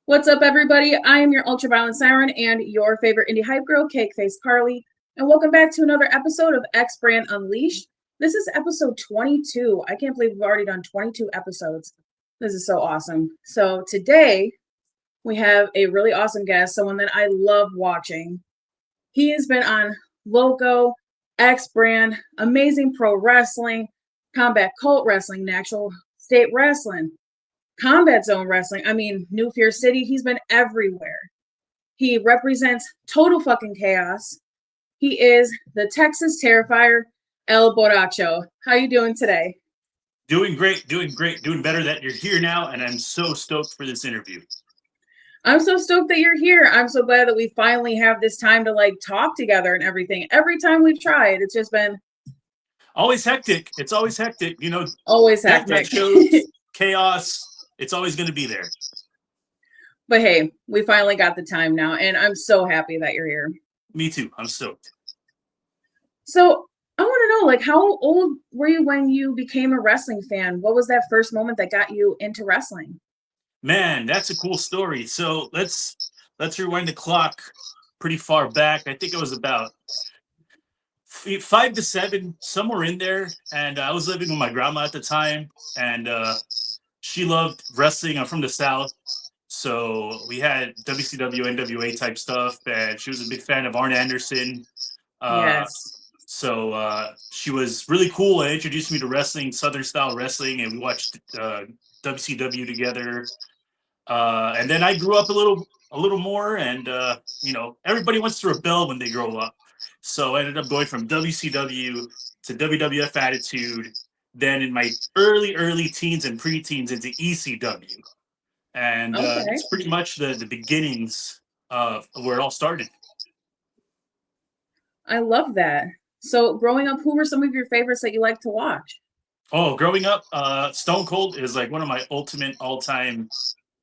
What's up, everybody? I am your ultraviolent siren and your favorite indie hype girl, Kakeface Karlee, and welcome back to another episode of X Brand Unleashed. This is episode 22. I can't believe we've already done 22 episodes. This is so awesome. So today we have a really awesome guest, someone that I love watching. He has been on Loco, X Brand, Amazing Pro Wrestling, Combat Cult Wrestling, Natural State Wrestling, Combat Zone Wrestling. I mean, New Fear City. He's been everywhere. He represents total fucking chaos. He is the Texas Terrifier, El Borracho. How you doing today? Doing great, doing better that you're here now, and I'm so stoked for this interview. I'm so stoked that you're here. I'm so glad that we finally have this time to talk together and everything. Every time we've tried, it's just been always hectic. It's always hectic, always hectic. Shows, chaos. It's always going to be there. But hey, we finally got the time now, and I'm so happy that you're here. Me too. I'm stoked. So I want to know, how old were you when you became a wrestling fan? What was that first moment that got you into wrestling? Man, that's a cool story. So let's rewind the clock pretty far back. I think it was about 5 to 7, somewhere in there. And I was living with my grandma at the time, and she loved wrestling. I'm from the South, so we had WCW, NWA type stuff, and she was a big fan of Arn Anderson. Yes. So she was really cool and introduced me to wrestling, Southern style wrestling, and we watched WCW together. And then I grew up a little more, and everybody wants to rebel when they grow up. So I ended up going from WCW to WWF Attitude, then in my early teens and preteens into ECW. And it's pretty much the beginnings of where it all started. I love that. So growing up, who were some of your favorites that you like to watch? Oh, growing up, Stone Cold is like one of my ultimate all-time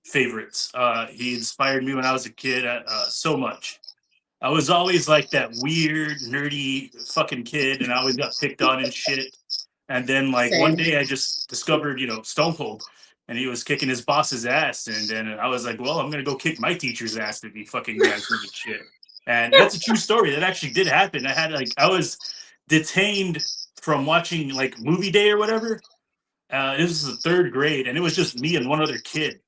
favorites. He inspired me when I was a kid so much. I was always like that weird, nerdy fucking kid, and I always got picked on and shit. And then one day I just discovered, Stone Cold, and he was kicking his boss's ass. And then I was like, well, I'm going to go kick my teacher's ass to be fucking guys doing shit. And that's a true story. That actually did happen. I was detained from watching Movie Day or whatever. This was the 3rd grade, and it was just me and one other kid.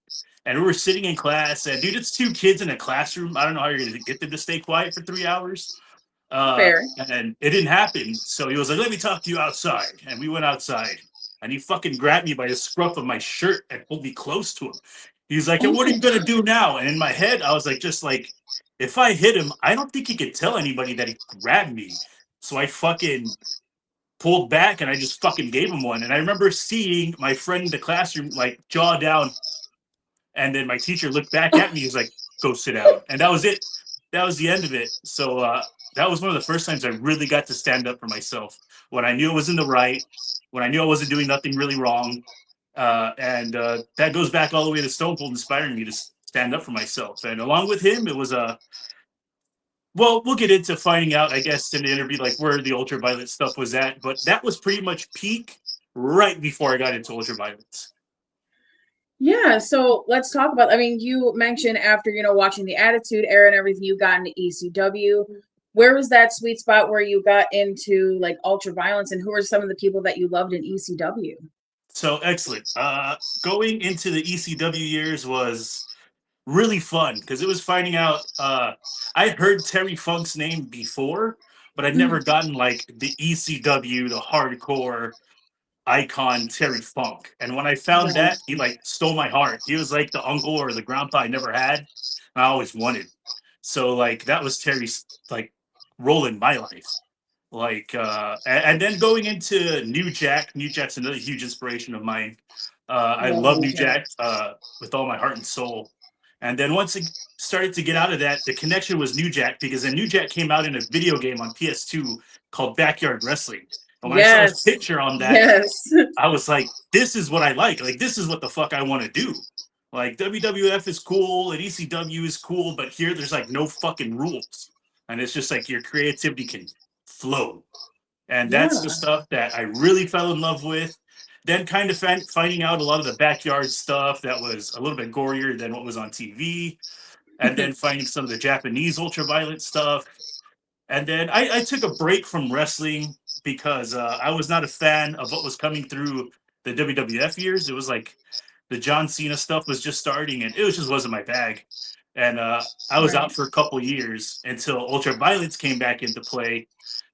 And we were sitting in class, and dude, it's 2 kids in a classroom. I don't know how you're going to get them to stay quiet for 3 hours. Fair. And it didn't happen. So he was like, let me talk to you outside. And we went outside, and he fucking grabbed me by the scruff of my shirt and pulled me close to him. He's like, hey, what are you going to do now? And in my head, I was like, if I hit him, I don't think he could tell anybody that he grabbed me. So I fucking pulled back, and I just fucking gave him one. And I remember seeing my friend in the classroom, jaw down. And then my teacher looked back at me. He was like, go sit down. And that was it. That was the end of it. So that was one of the first times I really got to stand up for myself. When I knew I was in the right. When I knew I wasn't doing nothing really wrong. And that goes back all the way to Stone Cold inspiring me to stand up for myself. And along with him, it was well, we'll get into finding out, I guess, in the interview, where the ultraviolet stuff was at. But that was pretty much peak right before I got into ultraviolence. Yeah, so let's talk about, you mentioned after, watching the Attitude Era and everything, you got into ECW. Where was that sweet spot where you got into ultraviolence, and who are some of the people that you loved in ECW? So excellent. Going into the ECW years was really fun because it was finding out. I heard Terry Funk's name before, but I'd never gotten the ECW, the hardcore icon Terry Funk. And when I found that, he stole my heart. He was like the uncle or the grandpa I never had. I always wanted. So that was Terry's role in my life. And then going into New Jack. New Jack's another huge inspiration of mine. I love New Jack with all my heart and soul. And then once it started to get out of that, the connection was New Jack, because then New Jack came out in a video game on PS2 called Backyard Wrestling. And when I saw his picture on that, I was like, this is what I like. This is what the fuck I want to do. WWF is cool and ECW is cool, but here there's no fucking rules. And it's just your creativity can flow. And that's the stuff that I really fell in love with. then kind of finding out a lot of the backyard stuff that was a little bit gorier than what was on TV, and then finding some of the Japanese ultraviolent stuff. And then I took a break from wrestling because I was not a fan of what was coming through the WWF years. It was like the John Cena stuff was just starting, and just wasn't my bag. And I was out Right. for a couple years until ultraviolence came back into play,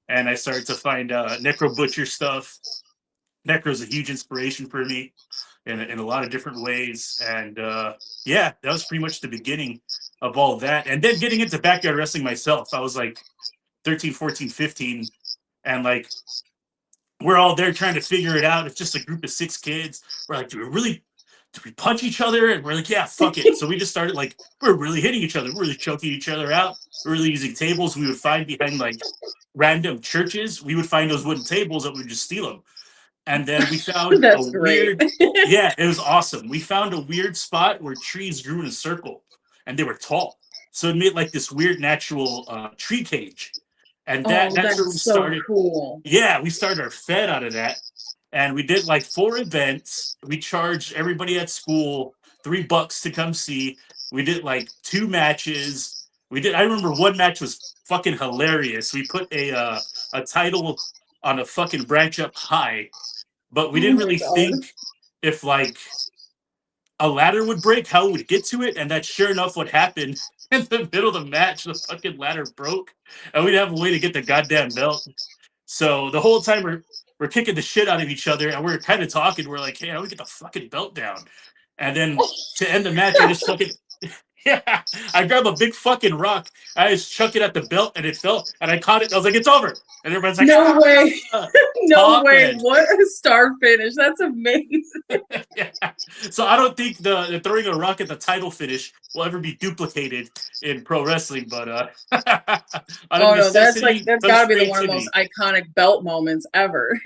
and I started to find Necro Butcher stuff. Necro's a huge inspiration for me in a lot of different ways. And yeah, that was pretty much the beginning of all of that. And then getting into backyard wrestling myself, I was like 13, 14, 15, and like we're all there trying to figure it out. It's just a group of 6 kids. We're like, do we punch each other? And we're like, yeah, fuck it. So we just started like, we're really hitting each other. We're really choking each other out. We're really using tables we would find behind like random churches. We would find those wooden tables and we would just steal them. And then we found a That's great. weird, yeah, it was awesome. We found a weird spot where trees grew in a circle and they were tall. So it made like this weird natural tree cage. And Oh, that's where we that's so started. cool. Yeah, we started our fed out of that. And we did like 4 events. We charged everybody at school $3 to come see. We did like 2 matches. I remember one match was fucking hilarious. We put a title on a fucking branch up high, but we Oh didn't my really God. think if like a ladder would break, how we would get to it. And that sure enough what happened. In the middle of the match, the fucking ladder broke, and we'd have a way to get the goddamn belt. So the whole time we're kicking the shit out of each other, and we're kind of talking. We're like, hey, how do we get the fucking belt down? And then to end the match, I just fucking yeah, I grab a big fucking rock. I just chuck it at the belt, and it fell, and I caught it. And I was like, it's over. And everyone's like, No way. No top way. edge. What a star finish. That's amazing. Yeah. So I don't think the throwing a rock at the title finish will ever be duplicated in pro wrestling, but out of Oh no, that's necessity that's comes gotta be the one of the most creativity. iconic belt moments ever.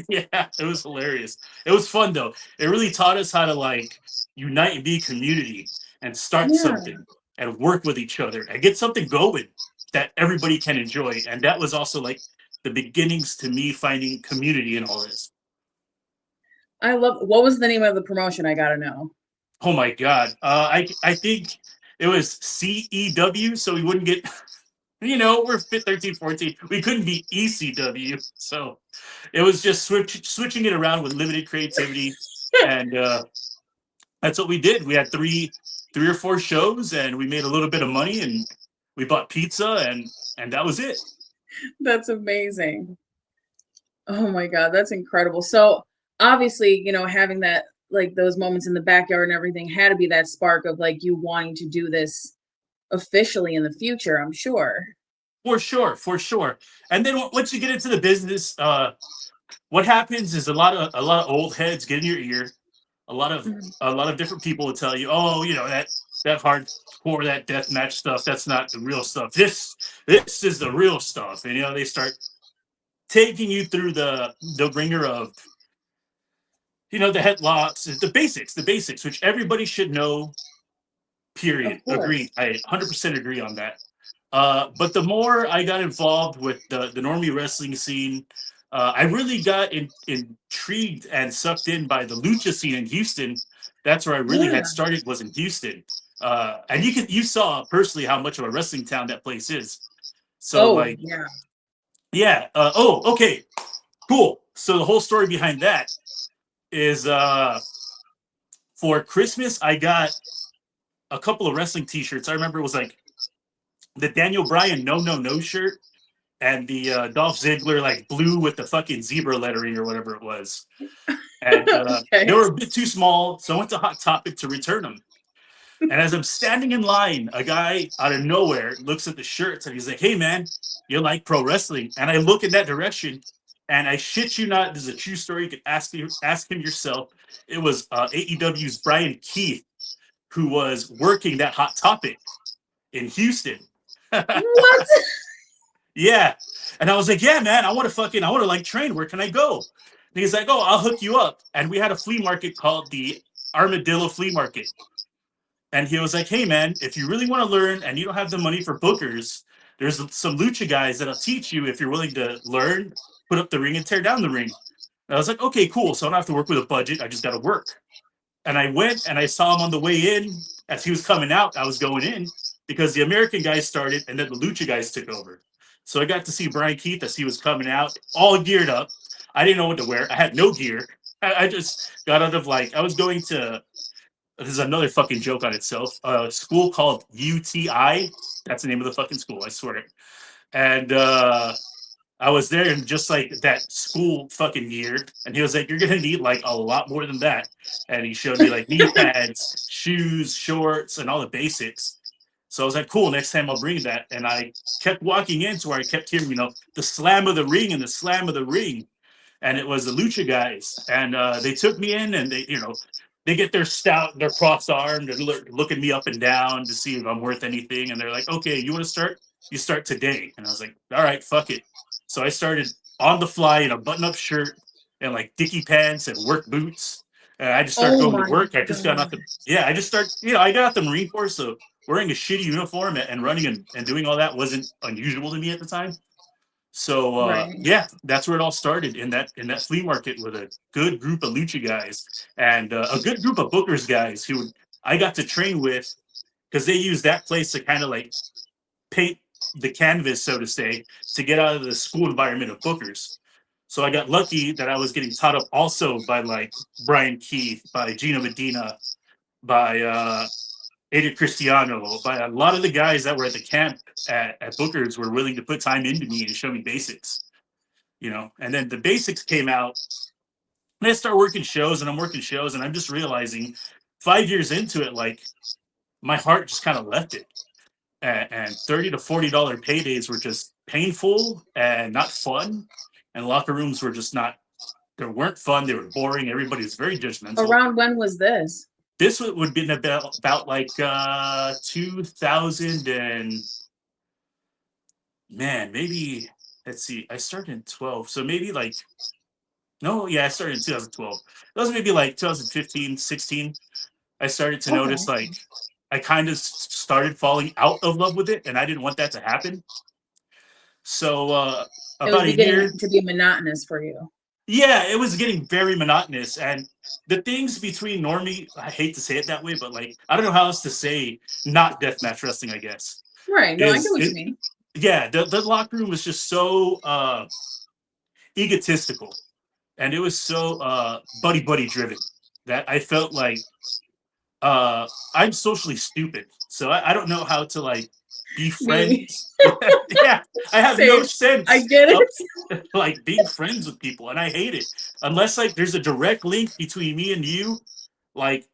Yeah, it was hilarious. It was fun though. It really taught us how to like unite and be a community and start Yeah. something and work with each other and get something going that everybody can enjoy. And that was also like the beginnings to me finding community in all this. I love what was the name of the promotion? I gotta know. Oh my god. I think it was CEW, so we wouldn't get we're 13, 14. We couldn't be ECW. So it was just switching it around with limited creativity. And that's what we did. We had three or 4 shows, and we made a little bit of money, and we bought pizza, and that was it. That's amazing. Oh my God, that's incredible. So obviously, having that like those moments in the backyard and everything had to be that spark of like you wanting to do this officially in the future, I'm sure. For sure, for sure. And then once you get into the business, what happens is a lot of old heads get in your ear. A lot of Mhm. different people will tell you, oh, that hardcore, that death match stuff, that's not the real stuff. This is the real stuff. And they start taking you through the ringer of the headlocks, the basics, which everybody should know. Period. Of course. Agreed. I 100% agree on that. But the more I got involved with the normie wrestling scene, I really got intrigued and sucked in by the lucha scene in Houston. That's where I really Yeah. had started, was in Houston. And you saw personally how much of a wrestling town that place is. So Oh, like, yeah. yeah. Okay, cool. So the whole story behind that is for Christmas I got a couple of wrestling T-shirts. I remember it was like the Daniel Bryan No shirt and the Dolph Ziggler like blue with the fucking zebra lettering or whatever it was. And they Okay. were a bit too small, so I went to Hot Topic to return them. And as I'm standing in line, a guy out of nowhere looks at the shirts and he's like, "Hey man, you like pro wrestling?" And I look in that direction, and I shit you not, this is a true story. You can ask him yourself. It was AEW's Brian Keith, who was working that Hot Topic in Houston. What? Yeah. And I was like, yeah, man, I want to like train. Where can I go? And he's like, oh, I'll hook you up. And we had a flea market called the Armadillo Flea Market. And he was like, hey, man, if you really want to learn and you don't have the money for bookers, there's some lucha guys that'll teach you if you're willing to learn, put up the ring and tear down the ring. And I was like, okay, cool. So I don't have to work with a budget. I just got to work. And I went and I saw him on the way in. As he was coming out, I was going in because the American guys started and then the Lucha guys took over. So I got to see Brian Keith as he was coming out, all geared up. I didn't know what to wear. I had no gear. I just got out of like, I was going to, this is another fucking joke on itself, a school called UTI. That's the name of the fucking school, I swear. And I was there in just like that school fucking gear, and he was like, "You're gonna need like a lot more than that." And he showed me like knee pads, shoes, shorts, and all the basics. So I was like, "Cool, next time I'll bring that." And I kept walking into where I kept hearing, the slam of the ring and the slam of the ring, and it was the Lucha guys, and they took me in, and they get their stout, they're cross-armed, and looking me up and down to see if I'm worth anything, and they're like, "Okay, you want to start? You start today." And I was like, "All right, fuck it." So I started on the fly in a button-up shirt and like dicky pants and work boots. And I just started Oh going to my work. I just got out God. the I just started. I got out the Marine Corps, so wearing a shitty uniform and running and doing all that wasn't unusual to me at the time. So Right. yeah, that's where it all started in that flea market with a good group of lucha guys and a good group of bookers guys who I got to train with because they use that place to kind of like paint the canvas, so to say, to get out of the school environment of bookers. So I got lucky that I was getting taught up also by like Brian Keith, by Gina Medina, by Ada Cristiano, by a lot of the guys that were at the camp at Booker's were willing to put time into me and show me basics. And then the basics came out, and I start working shows, and I'm working shows, and I'm just realizing 5 years into it, like my heart just kind of left it. And $30 to $40 paydays were just painful and not fun. And locker rooms were just not, they weren't fun. They were boring. Everybody was very judgmental. Around when was this? This would be about like 2000 and man, maybe let's see. I started in 12, so maybe like no, yeah, I started in 2012. That was maybe like 2015, 16. I started to Okay. notice like I kind of started falling out of love with it, and I didn't want that to happen. So It was about a beginning year, to be monotonous for you. yeah, it was getting very monotonous, and the things between normie, I hate to say it that way, but like I don't know how else to say not deathmatch wrestling, I guess. Right. No, I get Is what you it mean. Yeah, the locker room was just so egotistical, and it was so buddy buddy driven that I felt like I'm socially stupid, so I don't know how to like be Me. friends. Yeah, I have no Same. I sense get of it. like being friends with people, and I hate it unless like there's a direct link between me and you. Like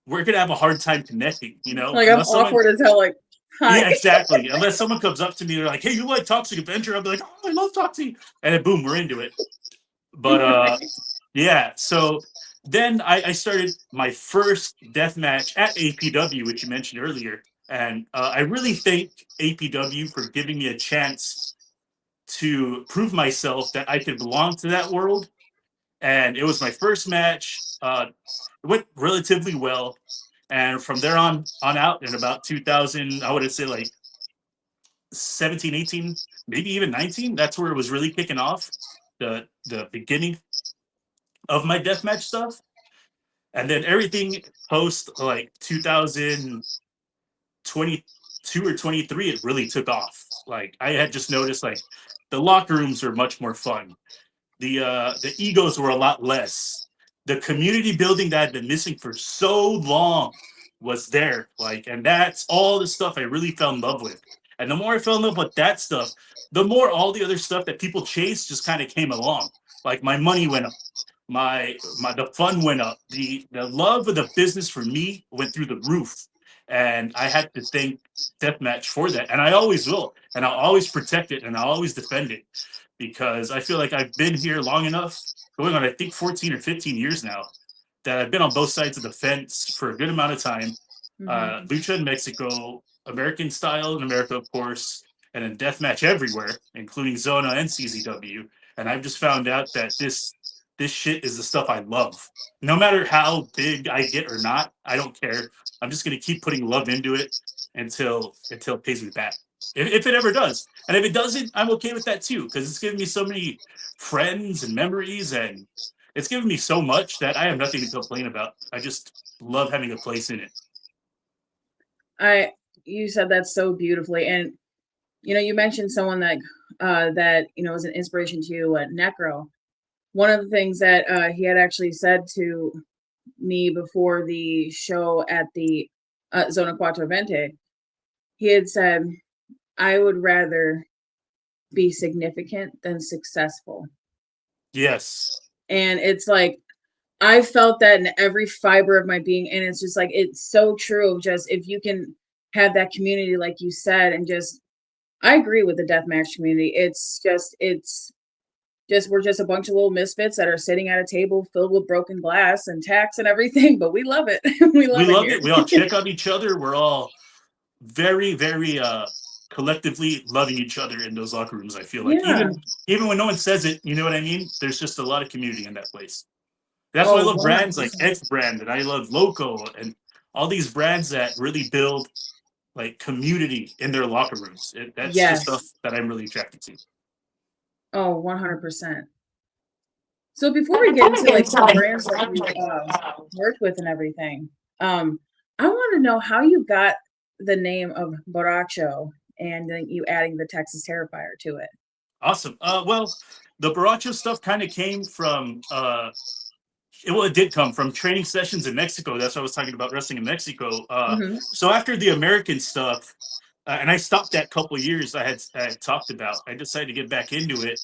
we're gonna have a hard time connecting, Like I'm unless someone. awkward as hell. Like, hi. Yeah, exactly. Unless someone comes up to me, they're like, "Hey, you like Toxic Avenger?" I'll be like, "Oh, I love Toxic," and then boom, we're into it. But Right. yeah. So then I started my first death match at APW, which you mentioned earlier, and I really thank APW for giving me a chance to prove myself that I could belong to that world. And it was my first match. It went relatively well, and from there on out, in about 2000, I would say like 17, 18, maybe even 19. That's where it was really kicking off. The beginning of my deathmatch stuff. And then everything post like 2022 or 23, it really took off. Like I had just noticed like the locker rooms were much more fun. The egos were a lot less. The community building that had been missing for so long was there. Like, and that's all the stuff I really fell in love with. And the more I fell in love with that stuff, the more all the other stuff that people chase just kind of came along. Like my money went up, my the fun went up, the love of the business for me went through the roof, and I had to thank deathmatch for that, and I always will, and I'll always protect it, and I'll always defend it because I feel like I've been here long enough, going on I think 14 or 15 years now, that I've been on both sides of the fence for a good amount of time. Mhm. Lucha in Mexico, American style in America, of course, and then deathmatch everywhere, including Zona and CZW. And I've just found out that this shit is the stuff I love. No matter how big I get or not, I don't care. I'm just gonna keep putting love into it until it pays me back. if it ever does. And if it doesn't, I'm okay with that too, because it's given me so many friends and memories, and it's given me so much that I have nothing to complain about. I just love having a place in it. You said that so beautifully, and you mentioned someone that was an inspiration to you, Necro. One of the things that he had actually said to me before the show at the Zona Cuatro Vente, he had said, "I would rather be significant than successful." Yes. And it's like, I felt that in every fiber of my being. And it's just like, it's so true of just, if you can have that community, like you said, and just, I agree with the deathmatch community. It's just, we're just a bunch of little misfits that are sitting at a table filled with broken glass and tacks and everything, but we love it. we love We love here. it. We all check on each other. We're all very, very collectively loving each other in those locker rooms. I feel like Yeah. even when no one says it, you know what I mean? There's just a lot of community in that place. That's why I Oh, love brands like 100%. X brand, and I love Loco, and all these brands that really build like community in their locker rooms. That's the stuff Yes. that I'm really attracted to. Oh, 100%. So before we get into like the brands that you worked with and everything, I want to know how you got the name of Borracho and then you adding the Texas Terrifier to it. Awesome. Well, the Borracho stuff kind of came from it did come from training sessions in Mexico. That's what I was talking about, wrestling in Mexico. Mm-hmm. So after the American stuff, and I stopped that couple years I had talked about, I decided to get back into it.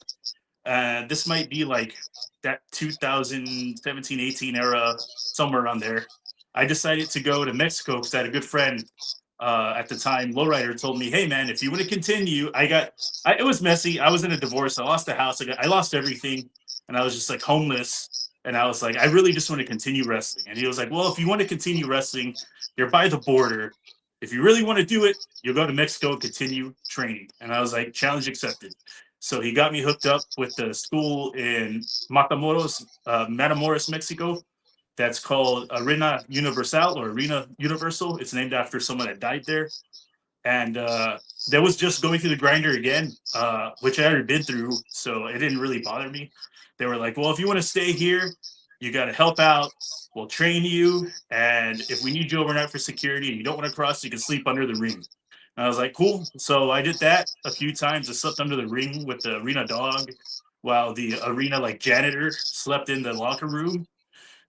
This might be like that 2017, 18 era, somewhere around there. I decided to go to Mexico because I had a good friend at the time. Lowrider told me, "Hey man, if you want to continue, it was messy. I was in a divorce. I lost the house. I lost everything, and I was just like homeless. And I was like, I really just want to continue wrestling." And he was like, "Well, if you want to continue wrestling, you're by the border. If you really want to do it, you'll go to Mexico and continue training." And I was like, challenge accepted. So he got me hooked up with the school in Matamoros, Mexico. That's called Arena Universal or Arena Universal. It's named after someone that died there. And that was just going through the grinder again, which I already been through. So it didn't really bother me. They were like, well, if you want to stay here, you got to help out. We'll train you. And if we need you overnight for security and you don't want to cross, you can sleep under the ring. And I was like, cool. So I did that a few times. I slept under the ring with the arena dog while the arena like janitor slept in the locker room.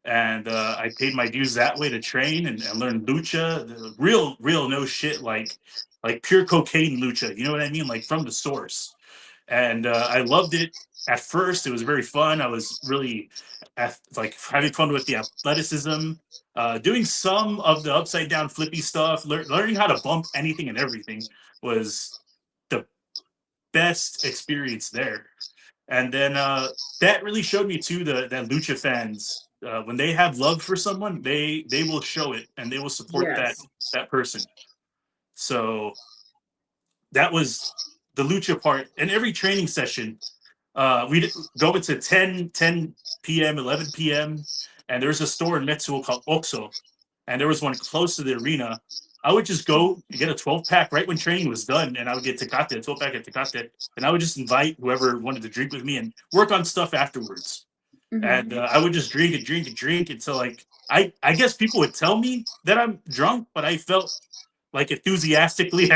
And I paid my dues that way to train and learn lucha, the real no shit, like pure cocaine lucha. You know what I mean? Like from the source. And I loved it at first. It was very fun. I was really like having fun with the athleticism, doing some of the upside down flippy stuff, learning how to bump anything and everything was the best experience there. And then that really showed me too that lucha fans, when they have love for someone, they will show it and they will support Yes. that person. So that was the lucha part. And every training session, we'd go into 10 p.m., 11 p.m., and there's a store in Mexico called Oxxo, and there was one close to the arena. I would just go get a 12-pack right when training was done, and I would get Tecate, a 12-pack at Tecate, and I would just invite whoever wanted to drink with me and work on stuff afterwards. And Mm-hmm. I would just drink and drink and drink until like I guess people would tell me that I'm drunk, but I felt like enthusiastically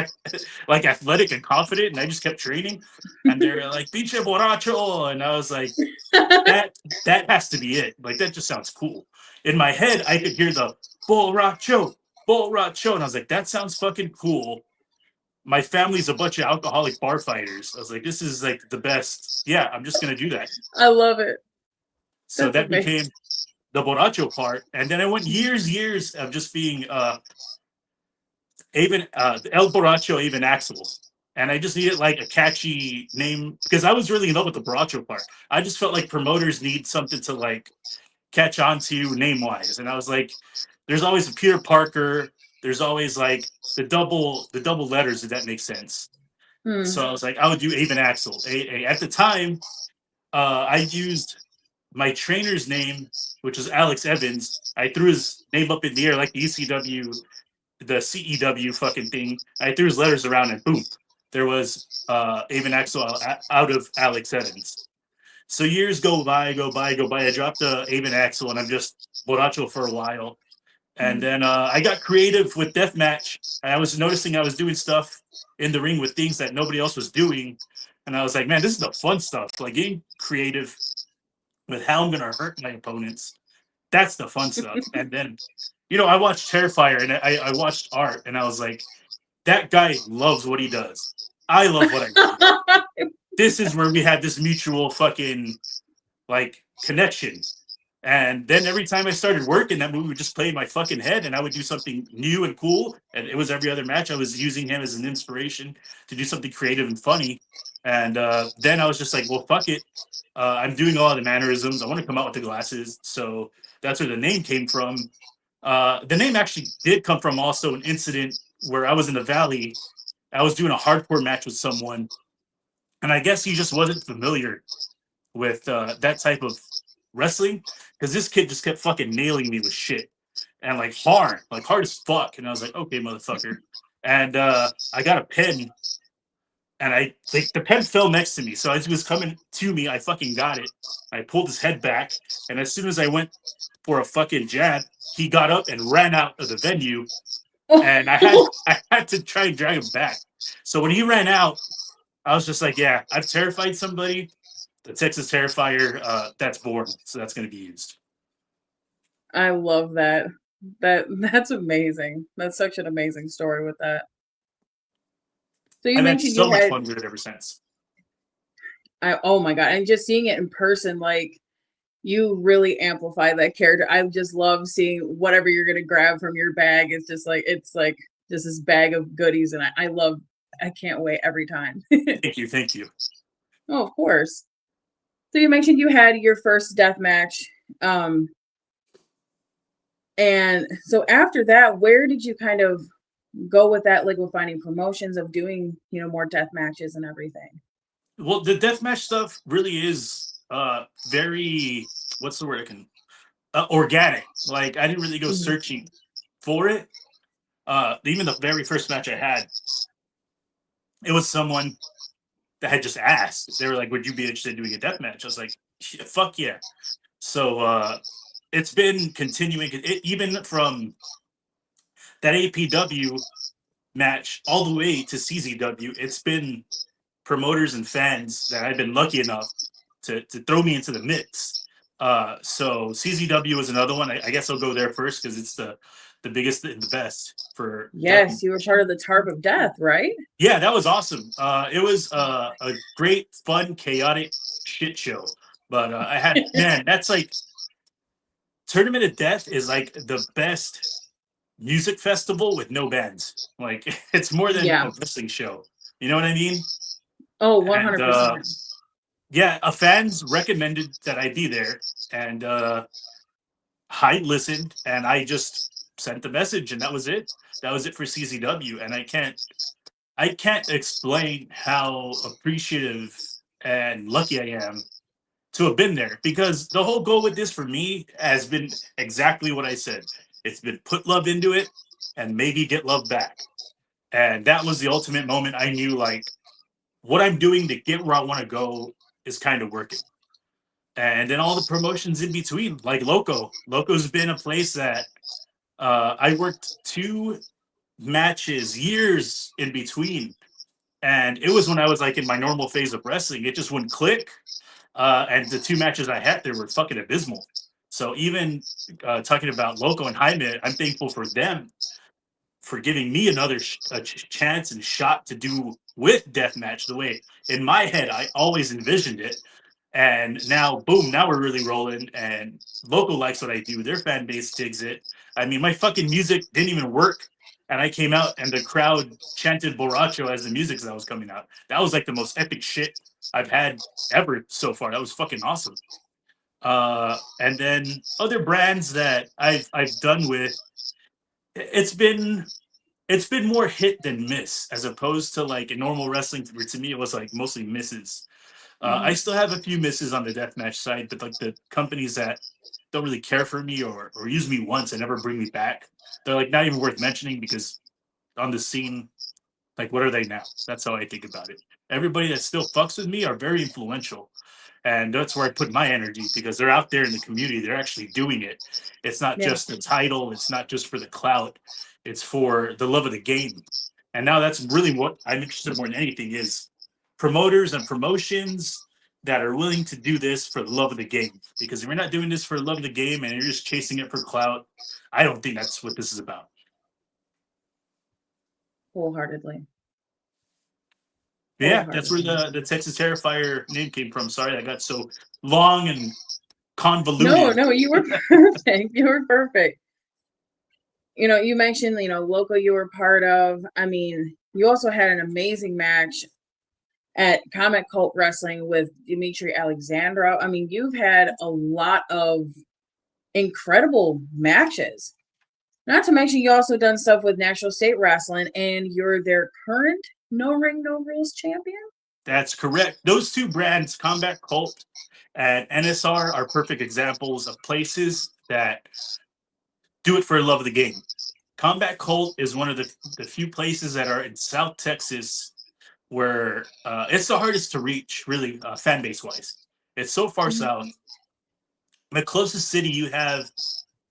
like athletic and confident, and I just kept training. And they're like, "Pinche borracho," and I was like, that has to be it. Like that just sounds cool. In my head, I could hear the borracho, borracho, and I was like, that sounds fucking cool. My family's a bunch of alcoholic bar fighters. I was like, this is like the best. Yeah, I'm just gonna do that. I love it. So That's that amazing. became the borracho part, and then I went years of just being even El Borracho, even Axel. And I just needed like a catchy name because I was really in love with the Borracho part. I just felt like promoters need something to like catch on to name wise. And I was like, there's always a Peter Parker. There's always like the double letters, if that makes sense. Hmm. So I was like, I would do Avon Axel. At the time, I used my trainer's name, which was Alex Evans. I threw his name up in the air like the ECW, the CEW fucking thing. I threw his letters around and boom, there was Aven Axel out of Alex Evans. So years go by. I dropped Aven Axel, and I'm just Borracho for a while. And then I got creative with deathmatch. And I was noticing I was doing stuff in the ring with things that nobody else was doing. And I was like, man, this is the fun stuff. Like getting creative with how I'm going to hurt my opponents. That's the fun stuff. And then, I watched Terrifier and I watched Art, and I was like, that guy loves what he does. I love what I do. This is where we had this mutual fucking connection. And then every time I started working, that movie would just play in my fucking head, and I would do something new and cool. And it was every other match I was using him as an inspiration to do something creative and funny. And then I was just like, well, fuck it. I'm doing all the mannerisms. I want to come out with the glasses. So that's where the name came from. The name actually did come from also an incident where I was in the Valley. I was doing a hardcore match with someone, and I guess he just wasn't familiar with that type of wrestling, because this kid just kept fucking nailing me with shit, and hard as fuck. And I was like, okay, motherfucker. And I got a pen, and the pen fell next to me. So as he was coming to me, I fucking got it. I pulled his head back, and as soon as I went for a fucking jab, he got up and ran out of the venue. And I had to try and drag him back. So when he ran out, I was just like, yeah, I've terrified somebody. The Texas Terrifier, that's born. So that's going to be used. I love that. That's amazing. That's such an amazing story with that. So you I've had mentioned so you much had, fun with it ever since. oh my God, and just seeing it in person, you really amplify that character. I just love seeing whatever you're gonna grab from your bag. It's like just this bag of goodies, and I can't wait every time. Thank you. Oh, of course. So you mentioned you had your first death match. And so after that, where did you kind of go with that, with finding promotions of doing, more death matches and everything? Well, the deathmatch stuff really is very, what's the word I can, organic. I didn't really go searching for it. Even the very first match I had, it was someone that had just asked. They were like, would you be interested in doing a death match? I was like, fuck yeah. So it's been continuing, even from that APW match all the way to CZW. It's been promoters and fans that I've been lucky enough to throw me into the mix. So CZW is another one. I guess I'll go there first because it's the biggest and the best for. Yes, you were part of the Tarp of Death, right? Yeah, that was awesome. It was a great, fun, chaotic shit show. But I had, man, that's Tournament of Death is the best music festival with no bands. It's more than a wrestling show. You know what I mean? Oh, 100%. Yeah, a fans recommended that I be there, and I listened, and I just sent the message, and that was it. That was it for CZW, and I can't explain how appreciative and lucky I am to have been there, because the whole goal with this for me has been exactly what I said. It's been put love into it and maybe get love back. And that was the ultimate moment. I knew what I'm doing to get where I want to go is kind of working. And then all the promotions in between, like Loco's been a place that I worked 2 matches, years in between. And it was when I was in my normal phase of wrestling. It just wouldn't click. And the 2 matches I had there were fucking abysmal. So even talking about Loco and Jaime, I'm thankful for them for giving me another chance and shot to do with deathmatch the way in my head I always envisioned it. And now, boom, now we're really rolling, and Loco likes what I do. Their fan base digs it. I mean, my fucking music didn't even work, and I came out and the crowd chanted Borracho as the music that was coming out. That was the most epic shit I've had ever so far. That was fucking awesome. And then other brands that I've done with, it's been more hit than miss, as opposed to in normal wrestling where to me it was mostly misses. I still have a few misses on the deathmatch side, but the companies that don't really care for me or use me once and never bring me back, they're not even worth mentioning, because on the scene Like, what are they now? That's how I think about it. Everybody that still fucks with me are very influential. And that's where I put my energy because they're out there in the community. They're actually doing it. It's not Yeah. just the title. It's not just for the clout. It's for the love of the game. And now that's really what I'm interested more than anything is promoters and promotions that are willing to do this for the love of the game. Because if you're not doing this for the love of the game and you're just chasing it for clout, I don't think that's what this is about. Wholeheartedly. Yeah, that's where the Texas Terrifier name came from. Sorry, that got so long and convoluted. No, you were perfect. You were perfect. You know, you mentioned, local you were part of. I mean, you also had an amazing match at Comic Cult Wrestling with Dimitri Alexandrov. I mean, you've had a lot of incredible matches. Not to mention, you also done stuff with National State Wrestling, and you're their current No Ring, No Rules champion. That's correct. Those two brands, Combat Cult and NSR, are perfect examples of places that do it for the love of the game. Combat Cult is one of the few places that are in South Texas where it's the hardest to reach, really, fan base wise. It's so far south. The closest city you have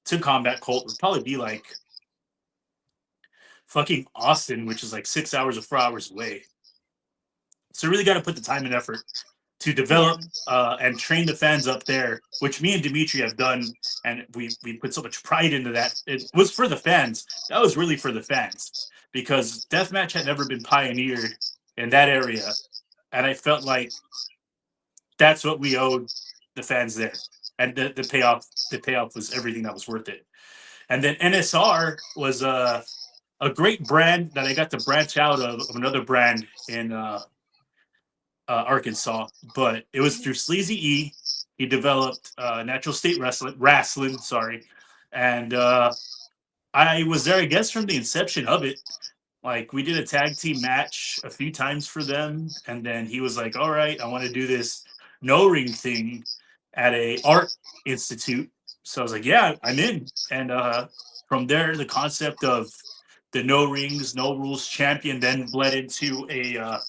to Combat Cult would probably be like fucking Austin, which is like 6 hours or 4 hours away. So really got to put the time and effort to develop and train the fans up there, which me and Dimitri have done, and we put so much pride into that. It was for the fans. That was really for the fans because deathmatch had never been pioneered in that area, and I felt like that's what we owed the fans there, and the payoff was everything that was worth it. And then NSR was a great brand that I got to branch out of another brand in Arkansas, but it was through Sleazy E. He developed Natural State Wrestling, sorry, and I was there, I guess, from the inception of it. Like we did a tag team match a few times for them, and then he was like, "All right, I want to do this no ring thing at a art institute." So I was like, "Yeah, I'm in." And from there, the concept of the no rings, no rules champion then bled into a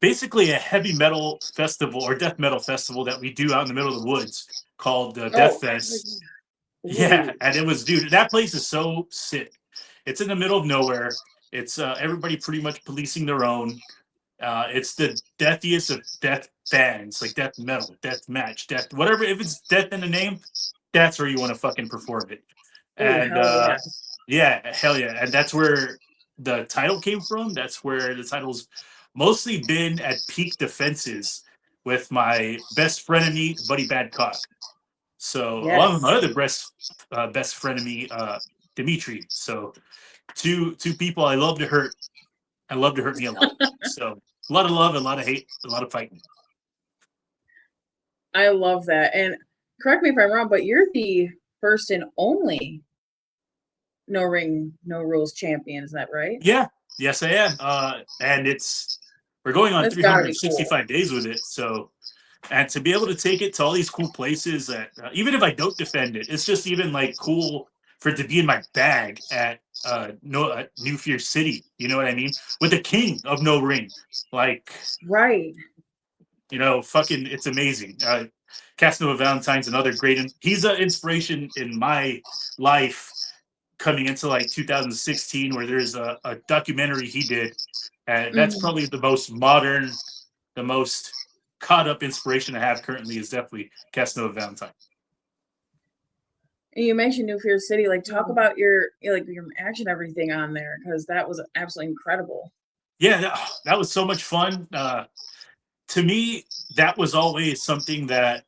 basically a heavy metal festival or death metal festival that we do out in the middle of the woods called Death Fest. Yeah, and it was, dude, that place is so sick. It's in the middle of nowhere. It's everybody pretty much policing their own. It's the deathiest of death fans, like death metal, death match, death, whatever. If it's death in the name, that's where you want to fucking perform it. And yeah, hell yeah. And that's where the title came from. That's where the title's mostly been at peak defenses with my best frenemy, Buddy Badcock. So along with my other best frenemy, Dimitri. So two people I love to hurt. I love to hurt me a lot. So a lot of love, a lot of hate, a lot of fighting. I love that. And correct me if I'm wrong, but you're the first and only No Ring, No Rules champion. Is that right? Yeah. Yes, I am. And we're going on That's 365 days with it. So, and to be able to take it to all these cool places that even if I don't defend it, it's just even like cool for it to be in my bag at New Fear City. You know what I mean? With the king of No Ring, like right. You know, fucking, it's amazing. Casanova Valentine's another great. He's an inspiration in my life coming into like 2016, where there's a documentary he did, and that's probably the most modern, the most caught up inspiration I have currently is definitely Casanova Valentine. And you mentioned New Fear City. Like, talk about your match and everything on there, because that was absolutely incredible. Yeah, that was so much fun. To me, that was always something that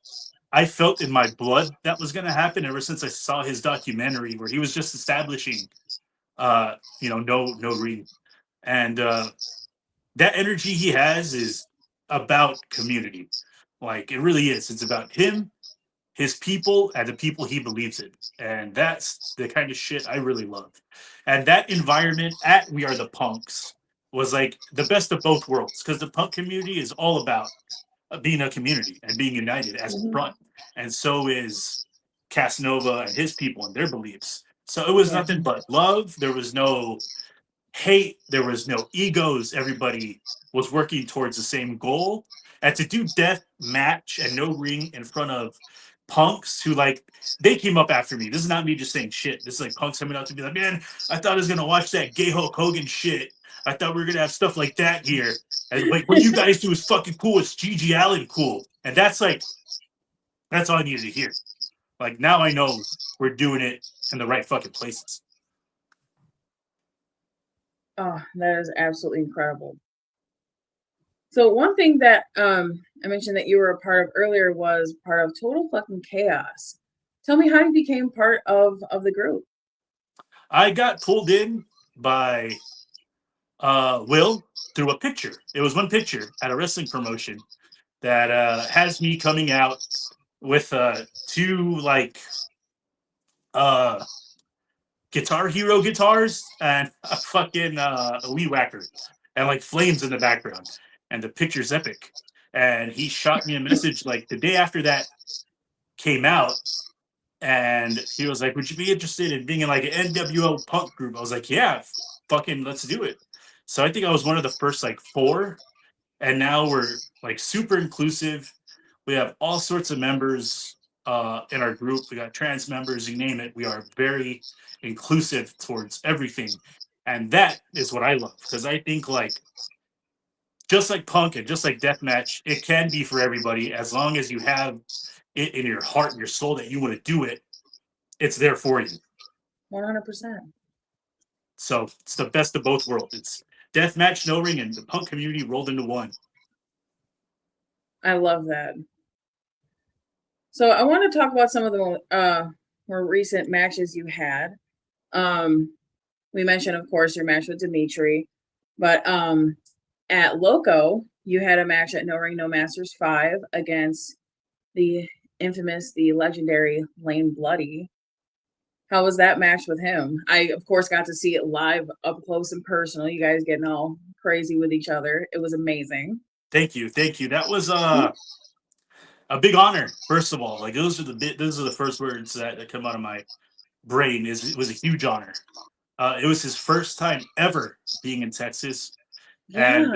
I felt in my blood that was going to happen ever since I saw his documentary where he was just establishing, no ring. And that energy he has is about community. Like, it really is. It's about him, his people, and the people he believes in. And that's the kind of shit I really love. And that environment at We Are the Punks was like the best of both worlds, because the punk community is all about being a community and being united as a front. And so is Casanova and his people and their beliefs. So it was nothing but love. There was no hate. There was no egos. Everybody was working towards the same goal. And to do death match and no ring in front of punks who like they came up after me. This is not me just saying shit. This is like punks coming out to be like, man, I thought I was gonna watch that gay Hulk Hogan shit. I thought we were gonna have stuff like that here. And like what you guys do is fucking cool. It's Gigi Allen cool. And that's like that's all I needed to hear. Like now I know we're doing it in the right fucking places. Oh, that is absolutely incredible. So one thing that I mentioned that you were a part of earlier was part of Total Fucking Chaos. Tell me how you became part of the group. I got pulled in by Will through a picture. It was one picture at a wrestling promotion that has me coming out with two like Guitar Hero guitars and a fucking a weed whacker and like flames in the background. And the picture's epic. And he shot me a message like the day after that came out. And he was like, would you be interested in being in like an NWO punk group? I was like, yeah, fucking let's do it. So I think I was one of the first like 4. And now we're like super inclusive. We have all sorts of members in our group. We got trans members, you name it. We are very inclusive towards everything. And that is what I love. Because I think like just like punk and just like deathmatch, it can be for everybody as long as you have it in your heart and your soul that you want to do it. It's there for you. 100%. So it's the best of both worlds. It's deathmatch, no ring, and the punk community rolled into one. I love that. So I want to talk about some of the more recent matches you had. We mentioned, of course, your match with Dimitri, but at Loco, you had a match at No Ring No Masters 5 against the infamous, the legendary Lane Bloody. How was that match with him? I, of course, got to see it live up close and personal. You guys getting all crazy with each other. It was amazing. Thank you. That was a big honor. First of all, like those are the first words that come out of my brain. It was a huge honor. It was his first time ever being in Texas, and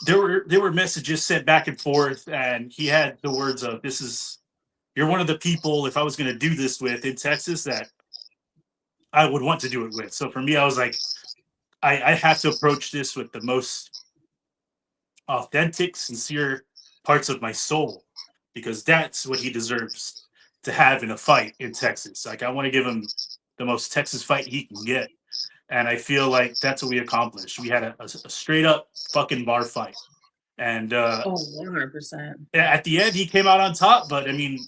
there were messages sent back and forth, and he had the words of you're one of the people, if I was going to do this with in Texas, that I would want to do it with. So for me, I was like, I have to approach this with the most authentic, sincere parts of my soul, because that's what he deserves to have in a fight in Texas. Like I want to give him the most Texas fight he can get. And I feel like that's what we accomplished. We had a straight up fucking bar fight. And 100%. At the end, he came out on top. But I mean,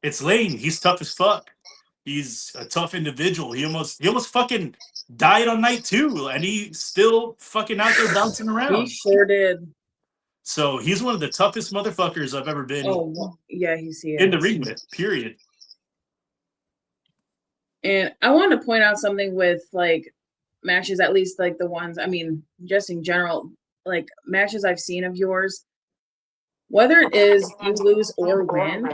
it's Lane. He's tough as fuck. He's a tough individual. He almost fucking died on night 2, and he's still fucking out there bouncing around. He sure did. So he's one of the toughest motherfuckers I've ever been. Oh yeah, he's here in the ring with. Period. And I wanted to point out something with like matches, at least like the ones, I mean, just in general, like matches I've seen of yours, whether it is you lose or win,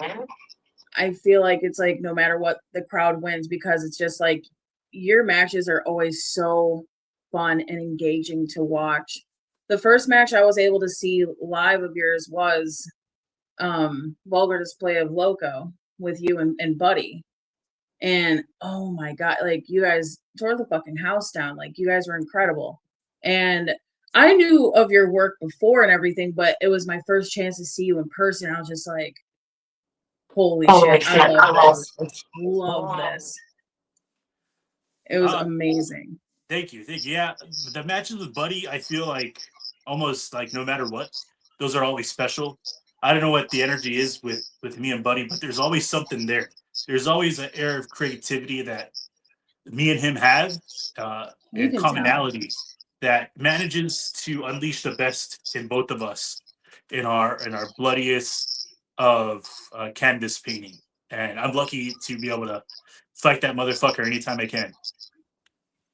I feel like it's like no matter what, the crowd wins, because it's just like your matches are always so fun and engaging to watch. The first match I was able to see live of yours was Vulgar Display of Loco with you and Buddy. And oh my God, like you guys tore the fucking house down. Like you guys were incredible. And I knew of your work before and everything, but it was my first chance to see you in person. I was just like, holy shit, I love this. Love this. It was amazing. Thank you. Yeah, the matches with Buddy, I feel like almost like no matter what, those are always special. I don't know what the energy is with me and Buddy, but there's always something there. There's always an air of creativity that me and him have, and commonality that manages to unleash the best in both of us in our bloodiest of canvas painting. And I'm lucky to be able to fight that motherfucker anytime I can.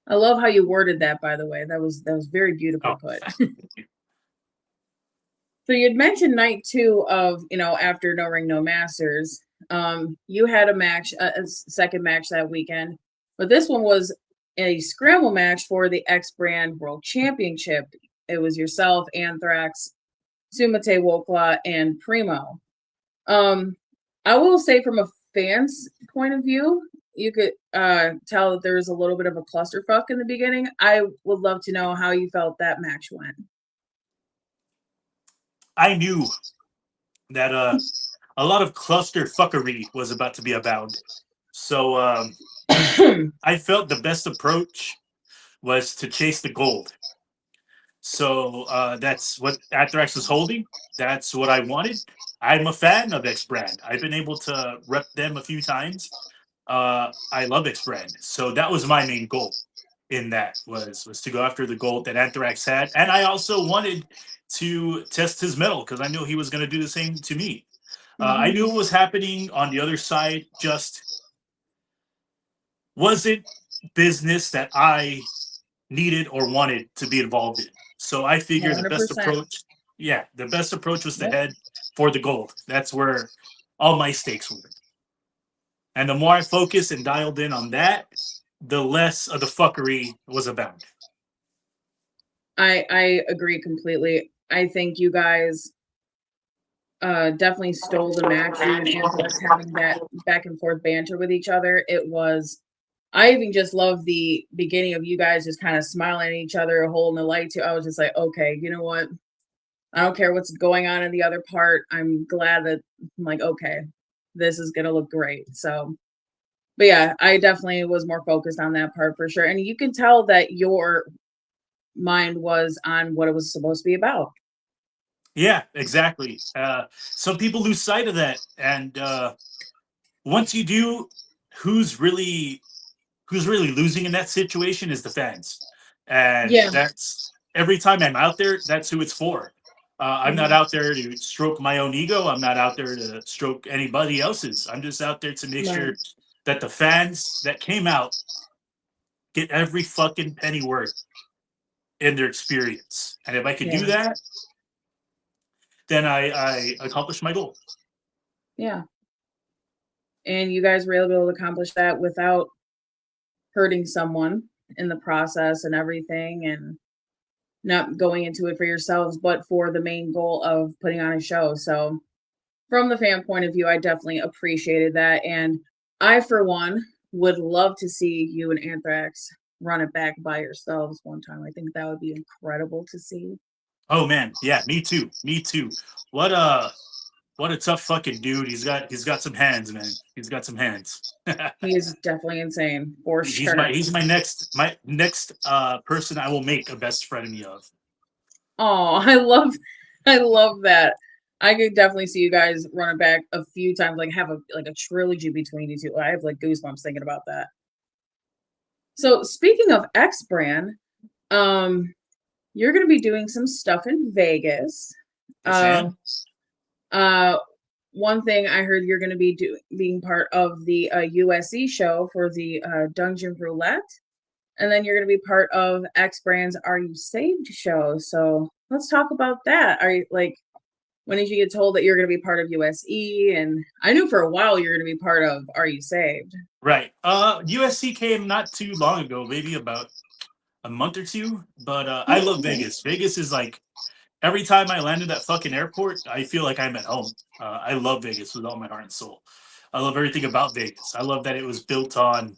I love how you worded that, by the way. That was very beautifully put. So you'd mentioned night 2 of, after No Ring, No Masters. You had a match, a second match that weekend, but this one was a scramble match for the X Brand World Championship. It was yourself, Anthrax, Sumate Wokla, and Primo. I will say from a fan's point of view, you could tell that there was a little bit of a clusterfuck in the beginning. I would love to know how you felt that match went. I knew that a lot of cluster fuckery was about to be abound. So I felt the best approach was to chase the gold. So that's what Anthrax was holding. That's what I wanted. I'm a fan of X Brand. I've been able to rep them a few times. I love X Brand. So that was my main goal in that was to go after the gold that Anthrax had. And I also wanted to test his mettle because I knew he was going to do the same to me. I knew what was happening on the other side, just wasn't business that I needed or wanted to be involved in. So I figure the best 100%. approach, the best approach was to Yep. head for the gold. That's where all my stakes were. And the more I focused and dialed in on that, the less of the fuckery was abound. I agree completely. I think you guys definitely stole the match. You and Anthrax having that back and forth banter with each other. I even just love the beginning of you guys just kind of smiling at each other, holding the light to. I was just like, okay, you know what? I don't care what's going on in the other part. I'm glad that I'm like, okay, this is gonna look great. So, but yeah, I definitely was more focused on that part for sure. And you can tell that your mind was on what it was supposed to be about. Yeah, exactly. Some people lose sight of that, and once you do, who's really losing in that situation is the fans, and Yeah. that's every time I'm out there. That's who it's for. I'm not out there to stroke my own ego. I'm not out there to stroke anybody else's. I'm just out there to make sure that the fans that came out get every fucking penny worth in their experience. And if I could do that, then I accomplished my goal. Yeah. And you guys were able to accomplish that without hurting someone in the process and everything, and not going into it for yourselves, but for the main goal of putting on a show. So from the fan point of view, I definitely appreciated that. And I, for one, would love to see you and Anthrax run it back by yourselves one time. I think that would be incredible to see. Oh man, yeah, me too. Me too. What a tough fucking dude. He's got some hands, man. He's got some hands. He is definitely insane for sure. He's my next person I will make a best frenemy of. Oh, I love that. I could definitely see you guys run it back a few times, like have a trilogy between you two. I have like goosebumps thinking about that. So speaking of X Brand, you're gonna be doing some stuff in Vegas. Yes, One thing I heard you're gonna be being part of the USC show for the Dungeon Roulette. And then you're going to be part of X Brand's Are You Saved show. So let's talk about that. Are you like, when did you get told that you're going to be part of USE? And I knew for a while you're going to be part of Are You Saved? right. USC came not too long ago, maybe about a month or two. But I love Vegas. Vegas is like every time I land at that fucking airport, I feel like I'm at home. I love Vegas with all my heart and soul. I love everything about Vegas. I love that it was built on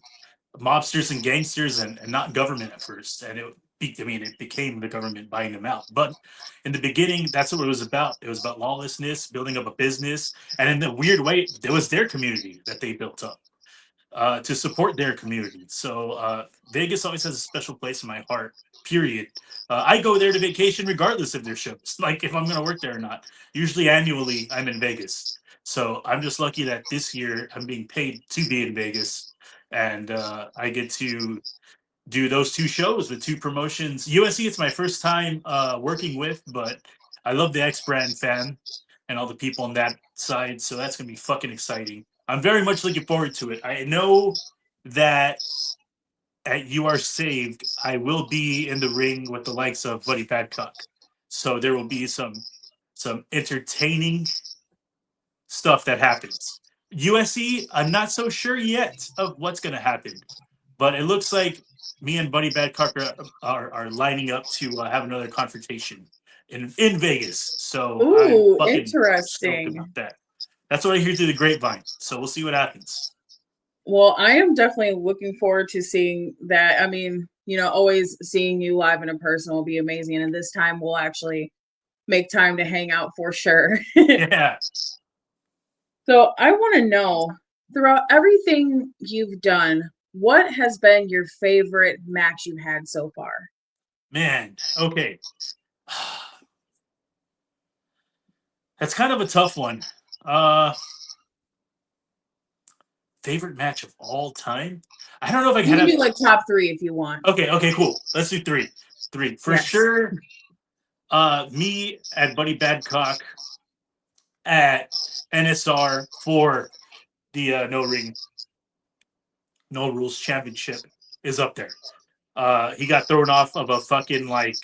mobsters and gangsters and not government at first. And it became the government buying them out. But in the beginning, that's what it was about. It was about lawlessness, building up a business. And in a weird way, it was their community that they built up to support their community. So Vegas always has a special place in my heart, period. I go there to vacation regardless of their shows, like if I'm going to work there or not. Usually annually, I'm in Vegas. So I'm just lucky that this year I'm being paid to be in Vegas. And I get to do those two shows with two promotions. USC, it's my first time working with, but I love the X Brand fan and all the people on that side. So that's going to be fucking exciting. I'm very much looking forward to it. I know that at You Are Saved, I will be in the ring with the likes of Buddy Padcock. So there will be some entertaining stuff that happens. USC, I'm not so sure yet of what's going to happen. But it looks like me and Buddy Badcock are lining up to have another confrontation in Vegas. So I'm Ooh, fucking stoked interesting. about that. That's what I hear through the grapevine. So we'll see what happens. Well, I am definitely looking forward to seeing that. I mean, always seeing you live and in person will be amazing. And this time we'll actually make time to hang out for sure. Yeah. So I want to know, throughout everything you've done, what has been your favorite match you've had so far? Man, okay. That's kind of a tough one. Favorite match of all time? I don't know if I You can can have. do like top three if you want. Okay, cool. Let's do three. Three for Yes. sure. Me and Buddy Badcock at NSR for the No Rules Championship is up there. He got thrown off of a fucking like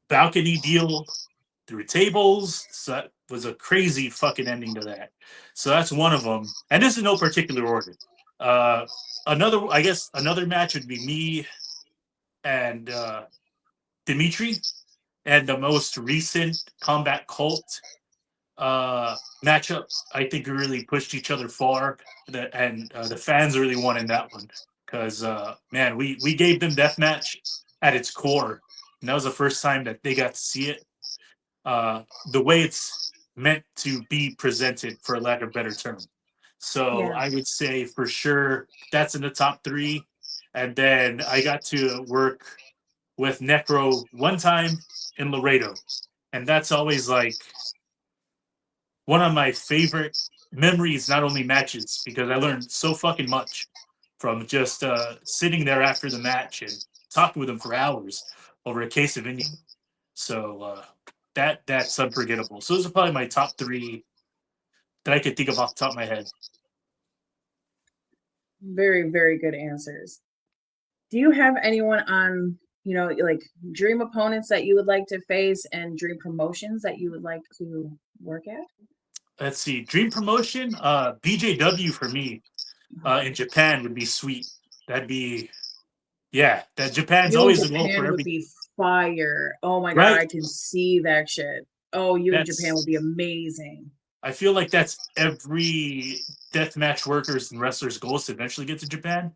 balcony deal through tables. So that was a crazy fucking ending to that. So that's one of them. And this is no particular order. Another match would be me and Dimitri, and the most recent Combat Cult matchup. I think we really pushed each other far, and the fans really wanted that one because man, we gave them deathmatch at its core, and that was the first time that they got to see it the way it's meant to be presented, for lack of a better term. So Yeah. I would say for sure that's in the top three. And then I got to work with Necro one time in Laredo. And that's always like one of my favorite memories, not only matches, because I learned so fucking much from just sitting there after the match and talking with him for hours over a case of Indian. So that's unforgettable. So those are probably my top three that I could think of off the top of my head. Very, very good answers. Do you have anyone on, like dream opponents that you would like to face and dream promotions that you would like to work at? Let's see, dream promotion, BJW for me in Japan would be sweet. That'd be that Japan's You in always the goal for Japan would every be fire. Oh my God, right. I can see that shit. Oh, you in Japan would That's be amazing. I feel like that's every deathmatch workers and wrestlers' goals to eventually get to Japan.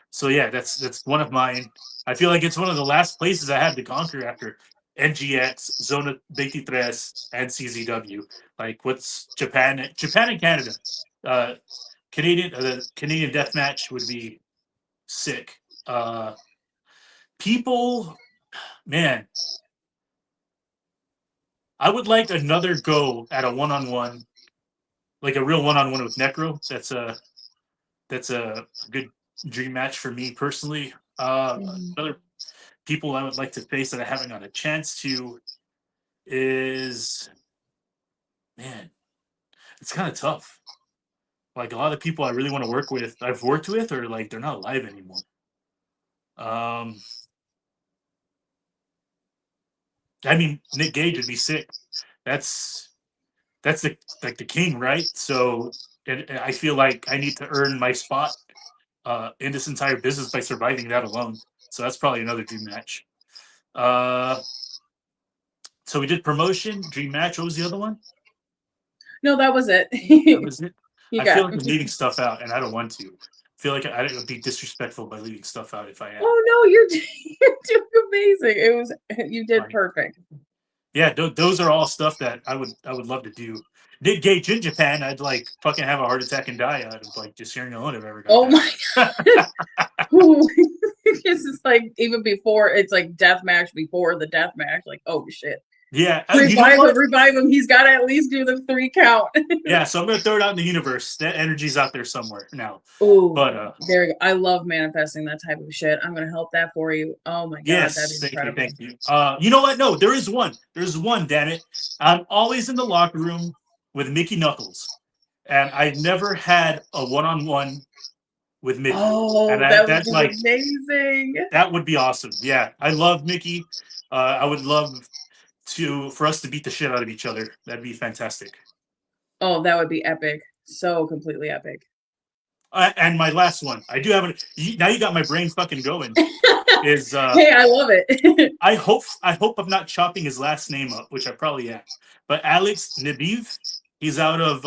So yeah, that's one of mine. I feel like it's one of the last places I had to conquer after NGX, Zona 23, and CZW. Like, what's Japan? Japan and Canada. Uh, the Canadian death match would be sick. People, man, I would like another go at a one-on-one, like a real one-on-one with Necro. That's a good dream match for me personally. Mhm. Another people I would like to face that I haven't got a chance to is, man, it's kind of tough. Like a lot of people I really want to work with, I've worked with, or like they're not alive anymore. Um, I mean, Nick Gage would be sick. That's that's the king, right? So I feel like I need to earn my spot in this entire business by surviving that alone. So that's probably another dream match. Uh, so we did promotion, dream match. What was the other one? No, that was it. That was it. You I feel got. like I'm leaving stuff out, and I don't want to. I feel like I would be disrespectful by leaving stuff out if I am. Oh no, you're you're doing amazing. You did Like, perfect. yeah, those are all stuff that I would love to do. Nick Gage in Japan, I'd like fucking have a heart attack and die out of like just hearing alone if I ever got Oh my that. Ooh. This is like even before it's like death match before the death match. Like, oh shit. Yeah, you know what? Revive him. He's got to at least do the 3 count. Yeah, so I'm gonna throw it out in the universe. That energy's out there somewhere now. Ooh, But there you go. I love manifesting that type of shit. I'm gonna help that for you. Oh my God, that'd yes, be incredible. thank you. You know what? No, there is one. There's one. Damn it! I'm always in the locker room with Mickey Knuckles, and I never had a one-on-one with Mickey. And Oh, that would that's be like amazing. that would be awesome. Yeah, I love Mickey. I would love for us to beat the shit out of each other. That'd be fantastic. Oh, that would be epic. So completely epic. And my last one, I do have it. Now you got my brain fucking going. Is Hey, I love it. I hope I'm not chopping his last name up, which I probably am. But Alex Nebiv, he's out of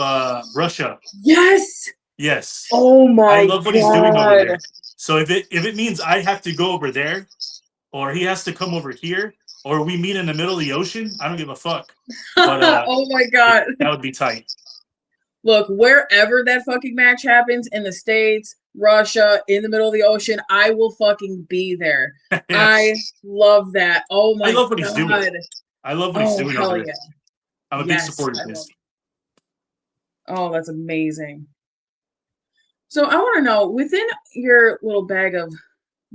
Russia. Yes. Yes. Oh I my love what he's doing over God. there. So if it means I have to go over there, or he has to come over here, or we meet in the middle of the ocean, I don't give a fuck. But Oh my God. that would be tight. Look, wherever that fucking match happens in the States, Russia, in the middle of the ocean, I will fucking be there. Yes. I love that. Oh my I love what God. he's doing. I love what he's Oh, doing hell over yeah. there. I'm a big Yes. supporter I of love his. it. Oh, that's amazing. So I want to know, within your little bag of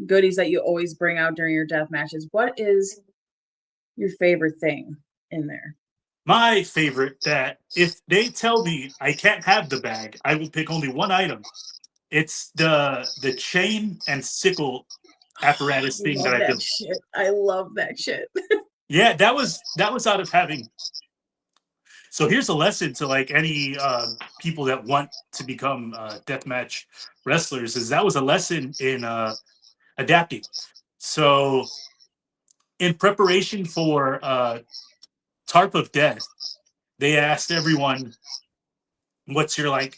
goodies that you always bring out during your death matches, what is your favorite thing in there? My favorite, that if they tell me I can't have the bag, I will pick only one item. It's the chain and sickle apparatus I thing that love I that built. shit. I love that shit. Yeah, that was out of having. So here's a lesson to like any people that want to become deathmatch wrestlers. Is that was a lesson in adapting. So in preparation for Tarp of Death, they asked everyone, "What's your like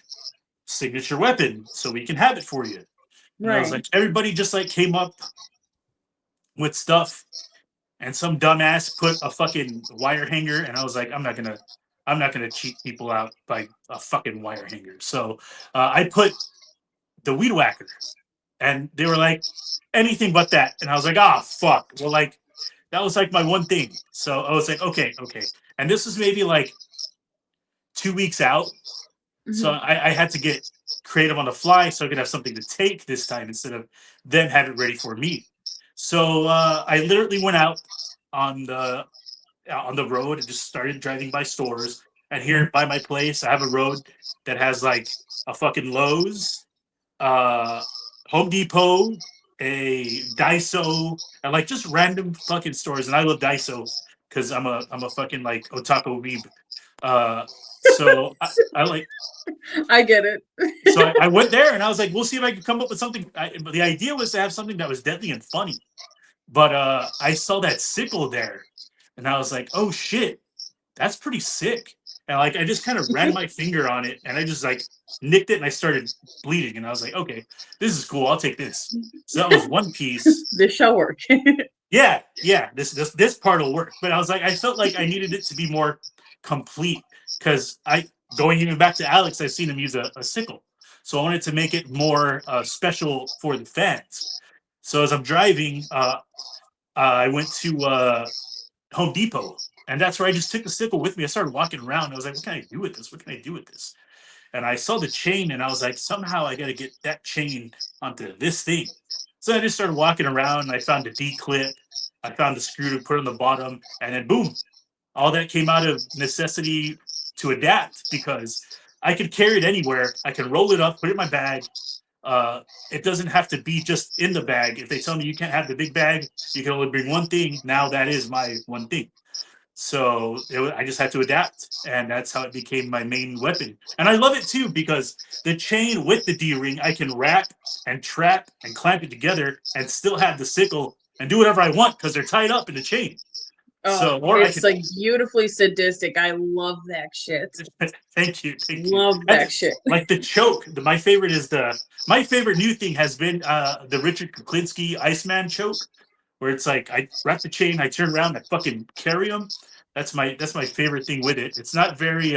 signature weapon so we can have it for you?" And I was Right. like, everybody just like came up with stuff, and some dumbass put a fucking wire hanger, and I was like, I'm not gonna cheat people out by a fucking wire hanger. So I put the weed whacker, and they were like, anything but that, and I was like, ah, fuck. Well, like that was like my one thing. So I was like, okay, and this was maybe like 2 weeks out. So Mhm. I had to get creative on the fly so I could have something to take this time instead of them have it ready for me. So I literally went out on the road and just started driving by stores. And here by my place, I have a road that has like a fucking Lowe's, uh, Home Depot, a Daiso, and like just random fucking stores. And I love Daiso because I'm a fucking like otaku weeb. So I like I get it. so I went there and I was like, we'll see if I can come up with something. But the idea was to have something that was deadly and funny. But I saw that sickle there, and I was like, oh shit, that's pretty sick. And like I just kind of ran my finger on it, and I just like nicked it, and I started bleeding. And I was like, okay, this is cool. I'll take this. So that was one piece. This shall work. Yeah. This part will work. But I was like, I felt like I needed it to be more complete because I going even back to Alex, I've seen him use a sickle. So I wanted to make it more special for the fans. So as I'm driving, I went to Home Depot, and that's where I just took the sickle with me. I started walking around. I was like, "What can I do with this? What can I do with this?" And I saw the chain, and I was like, "Somehow I got to get that chain onto this thing." So I just started walking around, and I found a D clip. I found the screw to put on the bottom, and then boom, all that came out of necessity to adapt because I could carry it anywhere. I can roll it up, put it in my bag. Uh, it doesn't have to be just in the bag. If they tell me you can't have the big bag, you can only bring one thing. Now that is my one thing. So I just had to adapt, and that's how it became my main weapon. And I love it too because the chain with the D ring, I can wrap and trap and clamp it together, and still have the sickle and do whatever I want because they're tied up in the chain. Oh, So, or I it's could like beautifully sadistic. I love that shit. thank you. Love And that shit. like the choke, my favorite is my favorite new thing has been the Richard Kuklinski Iceman choke, where it's like I wrap the chain, I turn around, I fucking carry them. That's my favorite thing with it. It's not very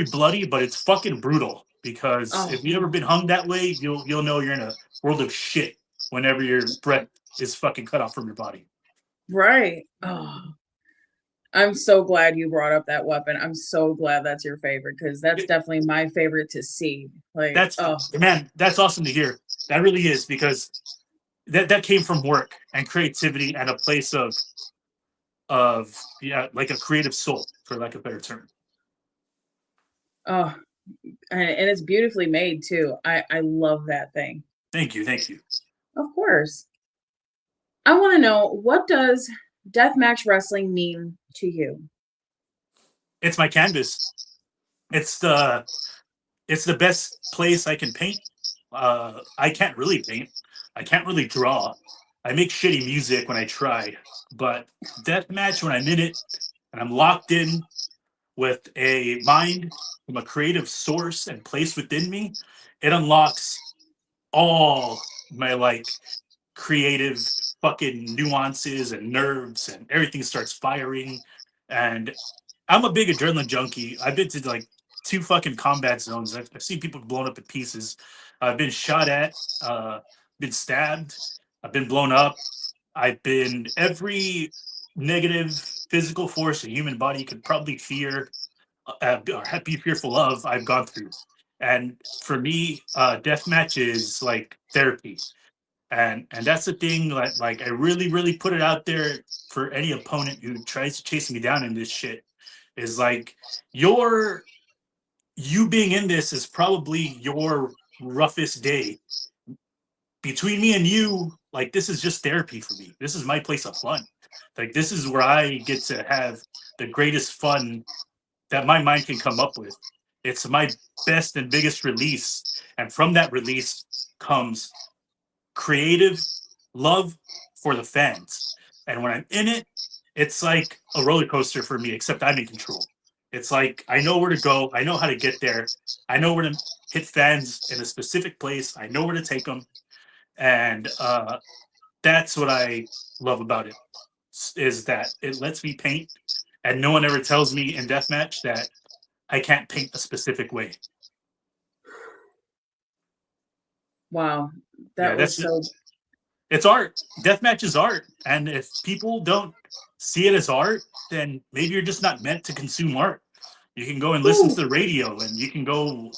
bloody, but it's fucking brutal because Oh, if you've ever been hung that way, you'll know you're in a world of shit whenever your breath is fucking cut off from your body. right. Oh, I'm so glad you brought up that weapon. I'm so glad that's your favorite because that's definitely my favorite to see. Like, That's oh, man, that's awesome to hear. That really is because that came from work and creativity and a place of yeah, like a creative soul, for lack of a better term. oh, and it's beautifully made too. I love that thing. Thank you. Of course. I want to know, what does deathmatch wrestling mean to you? It's my canvas. It's the it's the best place I can paint. I can't really paint. I can't really draw. I make shitty music when I try, but deathmatch when I'm in it and I'm locked in with a mind from a creative source and place within me, it unlocks all my like creative fucking nuances and nerves, and everything starts firing. And I'm a big adrenaline junkie. I've been to like 2 fucking combat zones. I've seen people blown up in pieces. I've been shot at, been stabbed, I've been blown up. I've been every negative physical force a human body could probably fear, or be fearful of. I've gone through, and for me, deathmatch is like therapy. And that's the thing, like I really put it out there for any opponent who tries to chase me down in this shit, is like, your you being in this is probably your roughest day. Between me and you, like, this is just therapy for me. This is my place of fun. Like, this is where I get to have the greatest fun that my mind can come up with. It's my best and biggest release, and from that release comes creative love for the fans. And when I'm in it, it's like a roller coaster for me, except I'm in control. It's like I know where to go, I know how to get there, I know where to hit fans in a specific place, I know where to take them. And that's what I love about it, is that it lets me paint, and no one ever tells me in deathmatch that I can't paint a specific way. Wow, Yeah, that was that's it. so. It's art. Deathmatch is art. And if people don't see it as art, then maybe you're just not meant to consume art. You can go and listen Ooh, to the radio, and you can go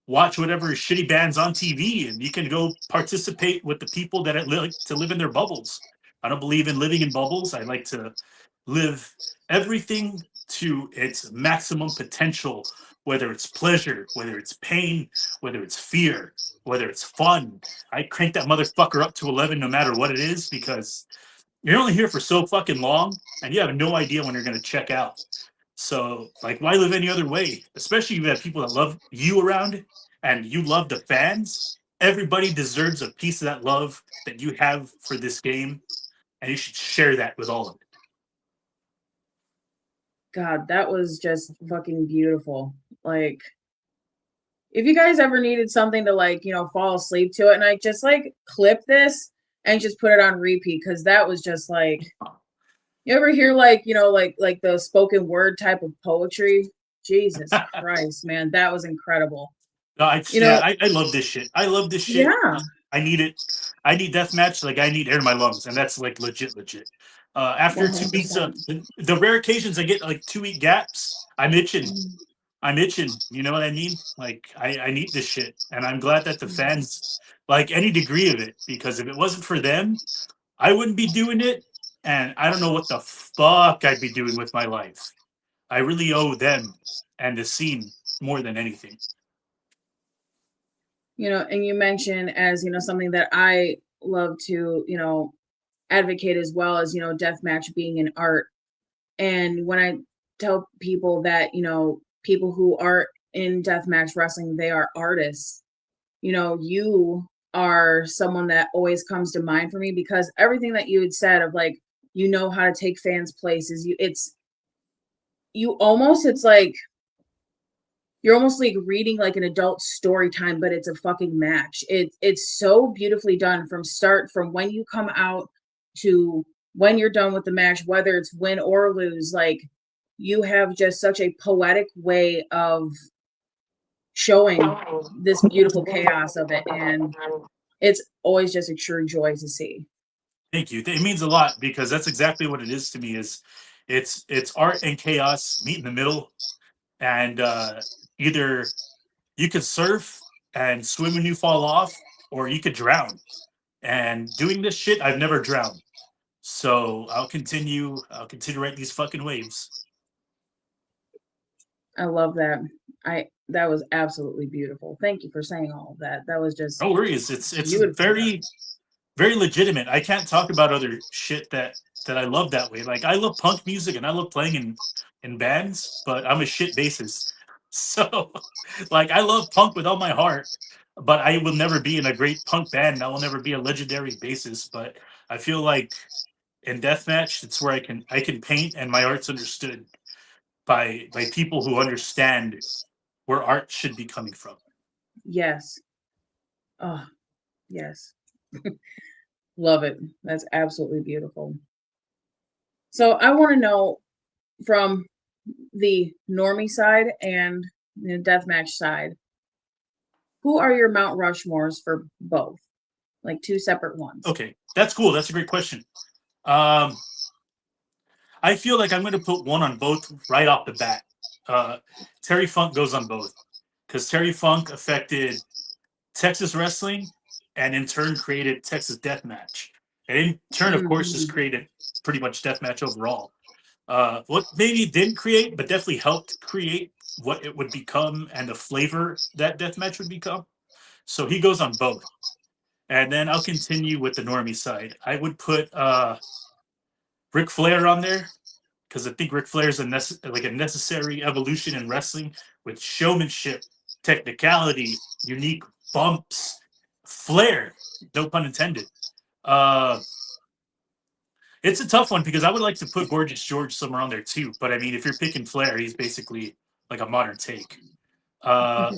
watch whatever shitty bands on TV, and you can go participate with the people that like to live in their bubbles. I don't believe in living in bubbles. I like to live everything to its maximum potential, whether it's pleasure, whether it's pain, whether it's fear, whether it's fun. I crank that motherfucker up to 11 no matter what it is, because you're only here for so fucking long, and you have no idea when you're going to check out. So, like, why live any other way? Especially if you have people that love you around and you love the fans. Everybody deserves a piece of that love that you have for this game, and you should share that with all of it. God, that was just fucking beautiful. Like, if you guys ever needed something to, like, fall asleep to at night, just like clip this and just put it on repeat, because that was just like, you ever hear, like, like the spoken word type of poetry? Jesus Christ, man, that was incredible. No, You know, I love this shit. I love this shit. yeah. I need it. I need deathmatch like I need air in my lungs, and that's like legit. After 2 weeks 100%. of the rare occasions I get like 2 week gaps, I'm itching. I'm itching. You know what I mean? Like I need this shit, and I'm glad that the fans like any degree of it, because if it wasn't for them, I wouldn't be doing it, and I don't know what the fuck I'd be doing with my life. I really owe them and the scene more than anything. And you mentioned, as something that I love to advocate as well, as deathmatch being an art. And when I tell people that people who are in deathmatch wrestling, they are artists, you are someone that always comes to mind for me, because everything that you had said of, like, how to take fans places, it's like you're almost like reading like an adult story time, but it's a fucking match. It's so beautifully done from when you come out to when you're done with the match, whether it's win or lose. Like, you have just such a poetic way of showing this beautiful chaos of it, and it's always just a true joy to see. Thank you. It means a lot, because that's exactly what it is to me. Is it's art and chaos meet in the middle, and either you could surf and swim when you fall off, or you could drown. And doing this shit, I've never drowned, so I'll continue. I'll continue to write these fucking waves. I love that. That was absolutely beautiful. Thank you for saying all of that. That was just No worries. It's beautifully done. very legitimate. I can't talk about other shit that I love that way. Like, I love punk music and I love playing in bands, but I'm a shit bassist. So, like, I love punk with all my heart, but I will never be in a great punk band. And I will never be a legendary bassist. But I feel like in deathmatch, it's where I can paint, and my art's understood by people who understand where art should be coming from. Yes. Oh, yes. Love it. That's absolutely beautiful. So I want to know from the normie side and the deathmatch side, who are your Mount Rushmores for both? Like two separate ones. Okay, that's cool. That's a great question. Um, I feel like I'm going to put one on both right off the bat. Terry Funk goes on both because Terry Funk affected Texas wrestling and in turn created Texas deathmatch. And in turn, of course, just Mhm. created pretty much deathmatch overall. What maybe didn't create, but definitely helped create what it would become and the flavor that deathmatch would become. So he goes on both. And then I'll continue with the normie side. I would put Ric Flair on there because I think Ric Flair is like a necessary evolution in wrestling with showmanship, technicality, unique bumps, flair. No pun intended. Uh, it's a tough one because I would like to put Gorgeous George somewhere on there too. But I mean, if you're picking Flair, he's basically like a modern take. Uh,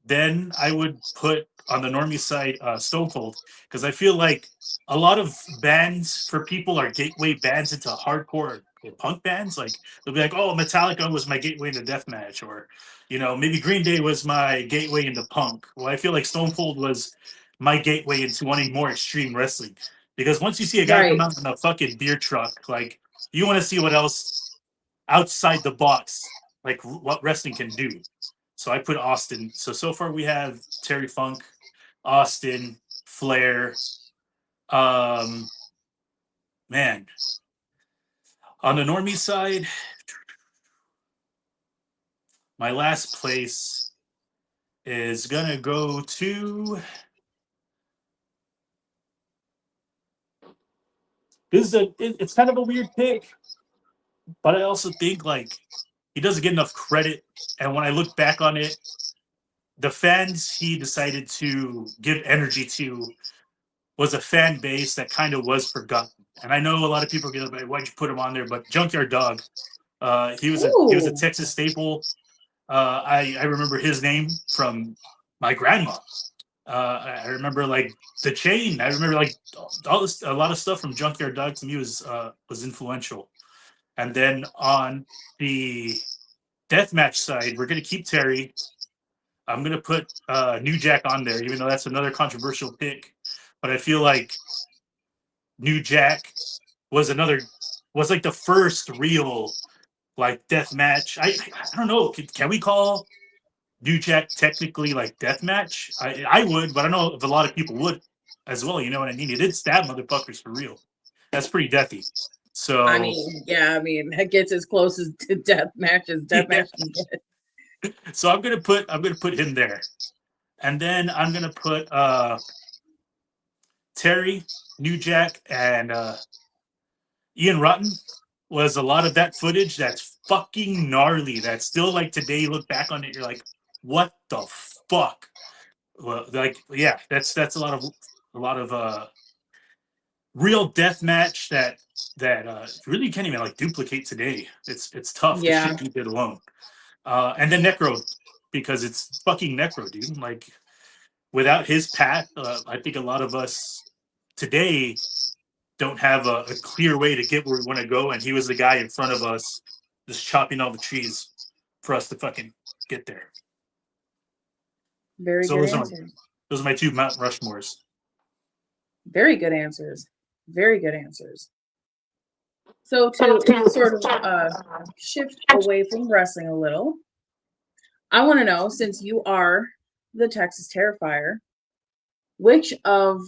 then I would put on the normie side Stone Cold because I feel like a lot of bands for people are gateway bands into hardcore or punk bands. Like they'll be like, "Oh, Metallica was my gateway into deathmatch," or maybe Green Day was my gateway into punk. Well, I feel like Stone Cold was my gateway into wanting more extreme wrestling because once you see a guy come Right. out in a fucking beer truck, like you want to see what else outside the box, like what wrestling can do. So I put Austin. So far we have Terry Funk, Austin, Flair. Um, man, on the normie side, my last place is gonna go to. It's kind of a weird pick, but I also think like he doesn't get enough credit. And when I look back on it, the fans he decided to give energy to was a fan base that kind of was forgotten. And I know a lot of people get like, why'd you put him on there? But Junkyard Dog, he was a Ooh. Texas staple. I remember his name from my grandma. I remember like the chain. I remember like all this, a lot of stuff from Junkyard Dog to me was influential. And then on the deathmatch side, we're gonna keep Terry. I'm gonna put New Jack on there, even though that's another controversial pick. But I feel like New Jack was like the first real like death match. I don't know. Can we call New Jack technically like death match? I would, but I know if a lot of people would as well. You know what I mean? It did stab motherfuckers for real. That's pretty deathy. I So mean, yeah, I mean, that gets as close as to death match as death yeah. match can get. So I'm gonna put him there, and then I'm gonna put Terry, New Jack, and Ian Rotten was a lot of that footage that's fucking gnarly. That still like today you look back on it, you're like, what the fuck? Well, like yeah, that's a lot of real death match that really can't even like duplicate today. It's tough. The Yeah. shit he did alone. And then Necro because it's fucking Necro, dude. Like without his path, I think a lot of us today don't have a clear way to get where we want to go, and he was the guy in front of us, just chopping all the trees for us to fucking get there. Very So good those answers. are my two Mount Rushmores. Very good answers. Very good answers. So to sort of shift away from wrestling a little, I want to know, since you are the Texas Terrifier, which of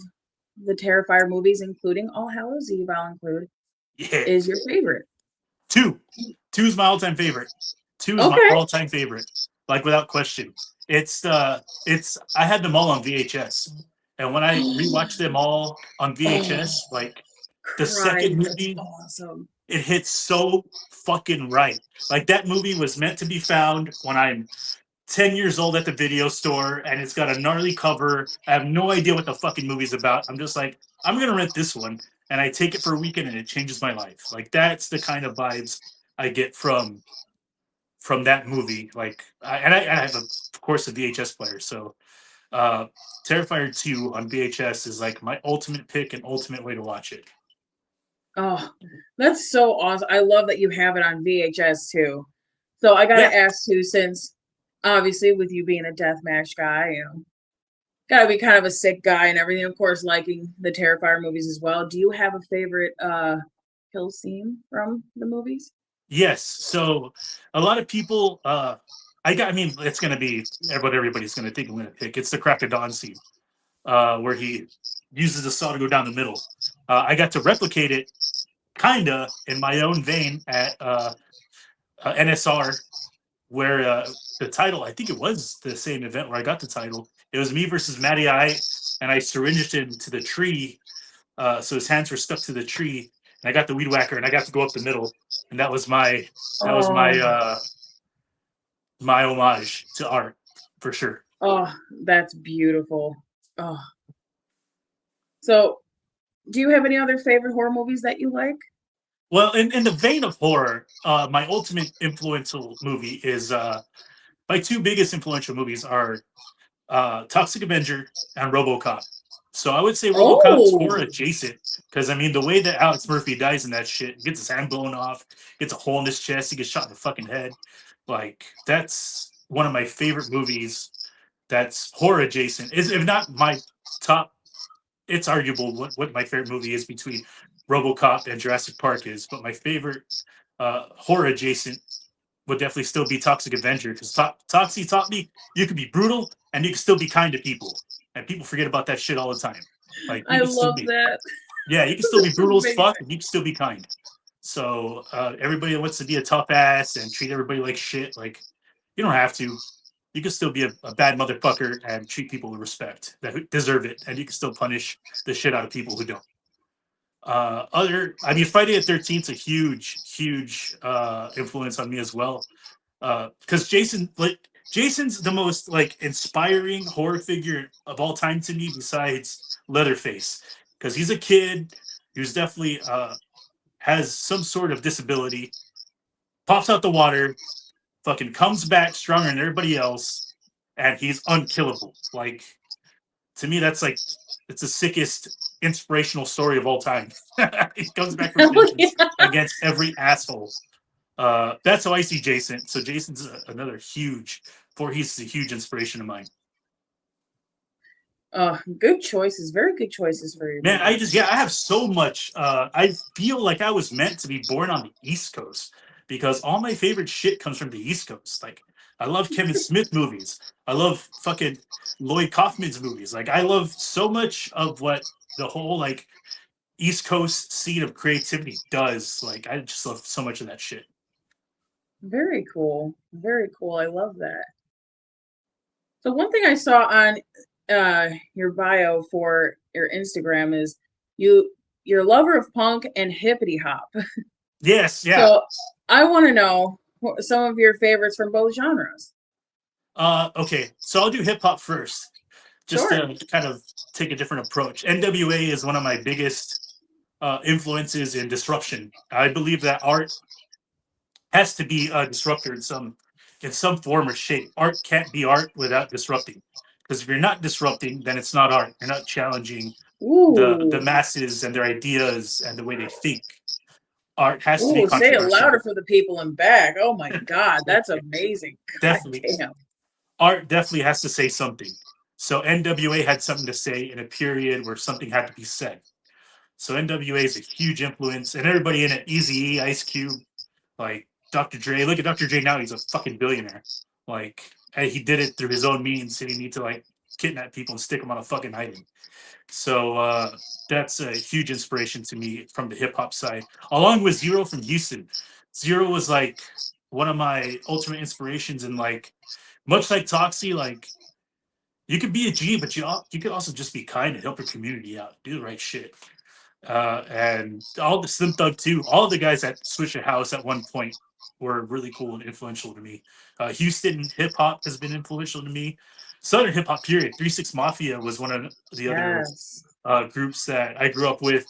the Terrifier movies, including All Hallows Eve, I'll include, Yeah, is your favorite? two. Two's my all-time favorite. Two is my Okay. all-time favorite, like without question. It's I had them all on VHS, and when I rewatched them all on Oh, VHS, like the second Christ, that's movie, awesome. it hits so fucking right. Like that movie was meant to be found when I'm 10 years old at the video store and it's got a gnarly cover. I have no idea what the fucking movie's about. I'm just like, I'm going to rent this one. And I take it for a weekend and it changes my life. Like, that's the kind of vibes I get from that movie. Like, I have, of course, a VHS player. So uh, Terrifier 2 on VHS is like my ultimate pick and ultimate way to watch it. Oh, that's so awesome. I love that you have it on VHS too. So I gotta Yeah. ask too, since obviously with you being a deathmatch guy, gotta be kind of a sick guy and everything, of course, liking the Terrifier movies as well. Do you have a favorite kill scene from the movies? Yes. So a lot of people, I mean, it's going to be what everybody's going to think I'm going to pick. It's the crack of dawn scene, where he uses the saw to go down the middle. I got to replicate it kind of in my own vein at NSR, where the title, I think it was the same event where I got the title. It was me versus Matty I, and I syringed him to the tree. So his hands were stuck to the tree, and I got the weed whacker, and I got to go up the middle, and that was my Oh, my homage to art for sure. oh, that's beautiful. Oh, so do you have any other favorite horror movies that you like? Well, in the vein of horror, my ultimate influential movie is my two biggest influential movies are Toxic Avenger and RoboCop. So I would say RoboCop's Oh, horror adjacent because I mean the way that Alex Murphy dies in that shit, gets his hand blown off, gets a hole in his chest, he gets shot in the fucking head. Like, that's one of my favorite movies. That's horror adjacent. Is if not my top, it's arguable what my favorite movie is between RoboCop and Jurassic Park is, but my favorite horror adjacent would definitely still be Toxic Avenger because Toxie taught me you can be brutal and you can still be kind to people, and people forget about that shit all the time. Like, you I can still love be, that. yeah, you can still be That's brutal as fuck amazing. and you can still be kind. So everybody that wants to be a tough ass and treat everybody like shit, like, you don't have to. You can still be a bad motherfucker and treat people with respect that deserve it, and you can still punish the shit out of people who don't. I mean, Friday the 13th is a huge influence on me as well. Because Jason's the most like inspiring horror figure of all time to me, besides Leatherface, because he's a kid who's definitely has some sort of disability, pops out the water, fucking comes back stronger than everybody else, and he's unkillable. Like, to me, that's like, it's the sickest inspirational story of all time. He comes back with Oh, vengeance against every asshole. That's how I see Jason. So Jason's another huge, for he's a huge inspiration of mine. good choices. Very good choices for your Man, movies. I have so much. I feel like I was meant to be born on the East Coast because all my favorite shit comes from the East Coast. Like, I love Kevin Smith movies. I love fucking Lloyd Kaufman's movies. Like, I love so much of what the whole like East Coast scene of creativity does. Like, I just love so much of that shit. Very cool. Very cool. I love that. So one thing I saw on your bio for your Instagram is you're a lover of punk and hippity hop. Yes, yeah. So I want to know some of your favorites from both genres. Okay, so I'll do hip hop first, just Sure. to kind of take a different approach. NWA is one of my biggest influences in disruption. I believe that art has to be a disruptor in some form or shape. Art can't be art without disrupting. Because if you're not disrupting, then it's not art. You're not challenging the Ooh. masses and their ideas and the way they think. Art has to be Ooh, say it louder controversial. for the people in back. Oh my God, that's amazing. God Definitely. damn. Art definitely has to say something. So NWA had something to say in a period where something had to be said. So NWA is a huge influence, and everybody in it, Eazy-E, Ice Cube, like Dr. Dre. Look at Dr. Dre now; he's a fucking billionaire. Like, he did it through his own means. He didn't need to like kidnap people and stick them on a fucking island. So that's a huge inspiration to me from the hip hop side, along with Zero from Houston. Zero was like one of my ultimate inspirations, and like, much like Toxie, like, you could be a G, but you could also just be kind and help your community out, do the right shit. And all the Slim Thug too, all the guys that switched a house at one point. were really cool and influential to me. Houston hip hop has been influential to me. Southern hip hop, period. 3 6 Mafia was one of the other Yes. groups that I grew up with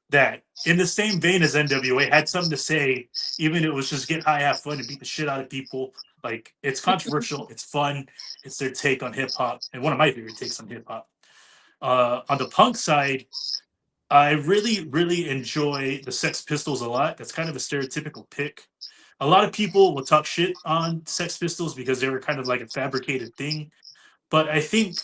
that, in the same vein as NWA, had something to say, even if it was just get high, have fun, and beat the shit out of people. Like, it's controversial, it's fun, it's their take on hip hop, and one of my favorite takes on hip hop. On the punk side, I really, really enjoy the Sex Pistols a lot. That's kind of a stereotypical pick. A lot of people will talk shit on Sex Pistols because they were kind of like a fabricated thing. But I think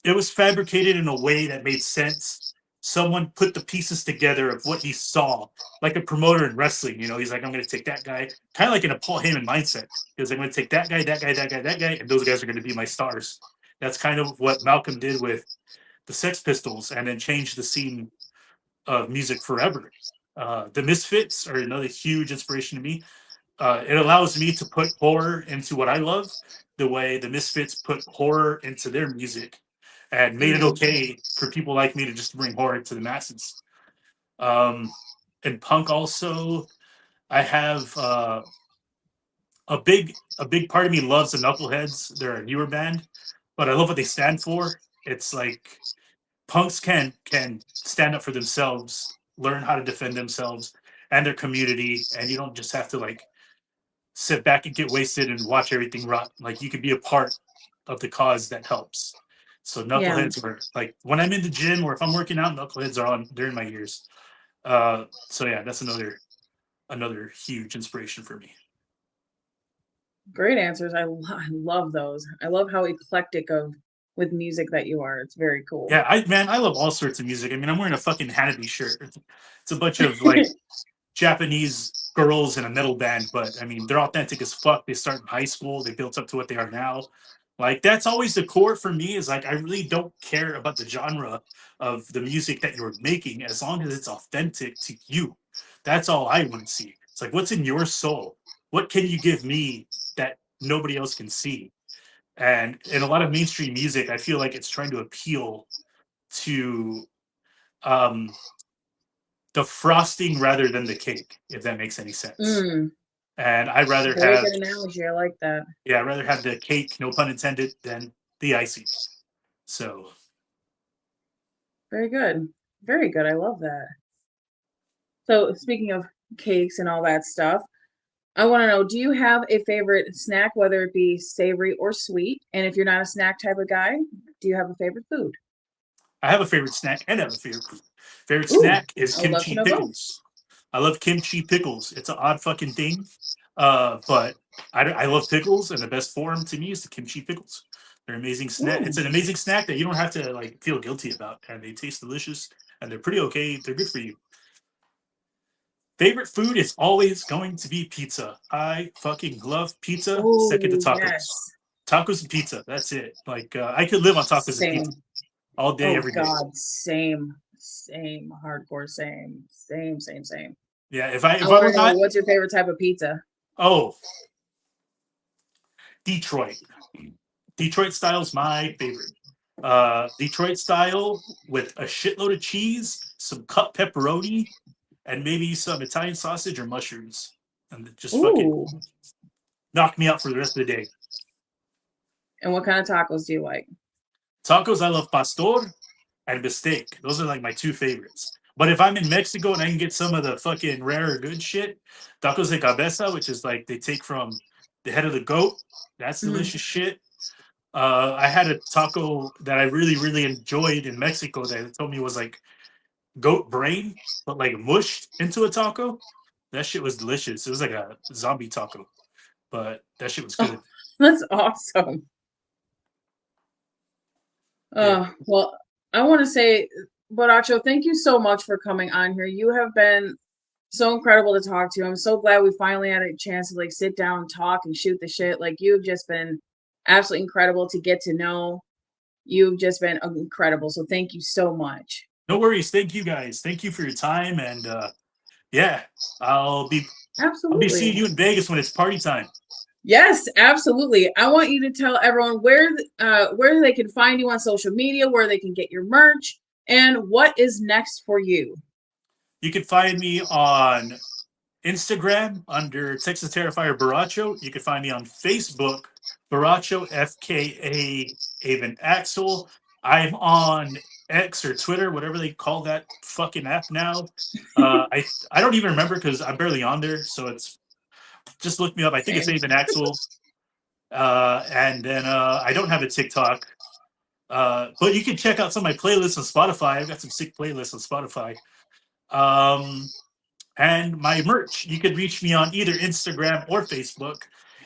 it was fabricated in a way that made sense. Someone put the pieces together of what he saw, like a promoter in wrestling. You know, he's like, I'm going to take that guy, kind of like in a Paul Heyman mindset. He was like, I'm going to take that guy, that guy, that guy, that guy, and those guys are going to be my stars. That's kind of what Malcolm did with the Sex Pistols, and then changed the scene of music forever. The Misfits are another huge inspiration to me. It allows me to put horror into what I love, the way the Misfits put horror into their music, and made it okay for people like me to just bring horror to the masses. And punk also, I have a big part of me loves the Knuckleheads. They're a newer band, but I love what they stand for. It's like punks can stand up for themselves, learn how to defend themselves and their community, and you don't just have to like sit back and get wasted and watch everything rot. Like, you could be a part of the cause that helps. So Yeah. Knuckleheads were like, when I'm in the gym or if I'm working out, Knuckleheads are on during my ears. So yeah, that's another huge inspiration for me. Great answers. I love those. I love how eclectic of with music that you are. It's very cool. Yeah, I love all sorts of music. I mean, I'm wearing a fucking Hanabi shirt. It's a bunch of like Japanese girls in a metal band, but I mean, they're authentic as fuck. They start in high school, they built up to what they are now. Like, that's always the core for me, is like, I really don't care about the genre of the music that you're making as long as it's authentic to you. That's all I want to see. It's like, what's in your soul? What can you give me that nobody else can see? And in a lot of mainstream music, I feel like it's trying to appeal to um, the frosting rather than the cake, if that makes any sense. And I'd rather Very have, good analogy. I like that. yeah, I'd rather have the cake, no pun intended, than the icing. So Very good. Very good. I love that. So speaking of cakes and all that stuff, I want to know, do you have a favorite snack, whether it be savory or sweet? And if you're not a snack type of guy, do you have a favorite food? I have a favorite snack and I have a favorite food. Favorite Ooh, snack is I would love to kimchi know both. pickles. I love kimchi pickles. It's an odd fucking thing, but I love pickles, and the best form to me is the kimchi pickles. They're amazing snack. Ooh, It's an amazing snack that you don't have to like feel guilty about, and they taste delicious, and they're pretty okay. They're good for you. Favorite food is always going to be pizza. I fucking love pizza. Second to ooh, tacos. yes. Tacos and pizza. That's it. Like, I could live on tacos and Same. pizza all day, Oh every day. God, same. Same. Hardcore same. Same, same, same. Yeah. If I I want were to know, not, what's your favorite type of pizza? oh, Detroit. Detroit style is my favorite. Detroit style with a shitload of cheese, some cut pepperoni, and maybe some Italian sausage or mushrooms, and just fucking Ooh. knock me out for the rest of the day. And what kind of tacos do you like? Tacos, I love pastor and bistec. Those are like my two favorites. But if I'm in Mexico and I can get some of the fucking rare good shit, tacos de cabeza, which is like they take from the head of the goat, that's delicious shit. I had a taco that I really, really enjoyed in Mexico that told me was like goat brain, but like mushed into a taco. That shit was delicious. It was like a zombie taco, but that shit was Oh, good. that's awesome. Yeah. Well, I want to say, Borracho, thank you so much for coming on here. You have been so incredible to talk to. I'm so glad we finally had a chance to like sit down, talk, and shoot the shit. Like, you've just been absolutely incredible to get to know. You've just been incredible. So thank you so much. No worries. Thank you guys. Thank you for your time. And yeah, I'll be seeing Absolutely. you in Vegas when it's party time. Yes, absolutely. I want you to tell everyone where they can find you on social media, where they can get your merch, and what is next for you. You can find me on Instagram under Texas Terrifier Borracho. You can find me on Facebook, Borracho FKA Avon Axel. I'm on X or Twitter, whatever they call that fucking app now. I don't even remember because I'm barely on there. So it's just look me up. I think it's Same. Avon Axel. And then I don't have a TikTok. But you can check out some of my playlists on Spotify. I've got some sick playlists on Spotify. And my merch. You could reach me on either Instagram or Facebook,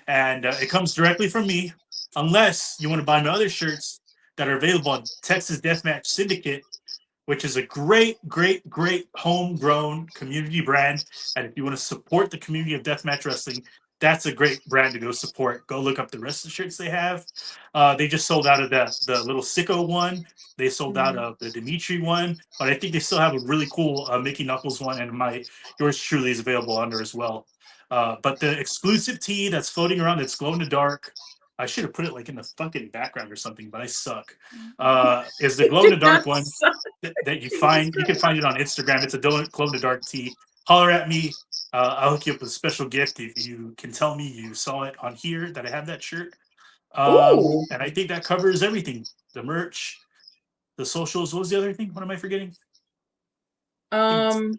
and it comes directly from me, unless you want to buy my other shirts that are available on Texas Deathmatch Syndicate, which is a great, great, great homegrown community brand. And if you want to support the community of deathmatch wrestling, that's a great brand to go support. Go look up the rest of the shirts they have. They just sold out of the little Sicko one. They sold out of the Dimitri one, but I think they still have a really cool Mickey Knuckles one, and my yours truly is available under as well. But the exclusive tee that's floating around that's glow in the dark, I should have put it like in the fucking background or something, but I suck. Is the glow in the dark one that you find? You can find it on Instagram. It's a glow in the dark tee. Holler at me. I'll hook you up with a special gift if you can tell me you saw it on here that I have that shirt. Ooh. And I think that covers everything. The merch, the socials. What was the other thing? What am I forgetting? No,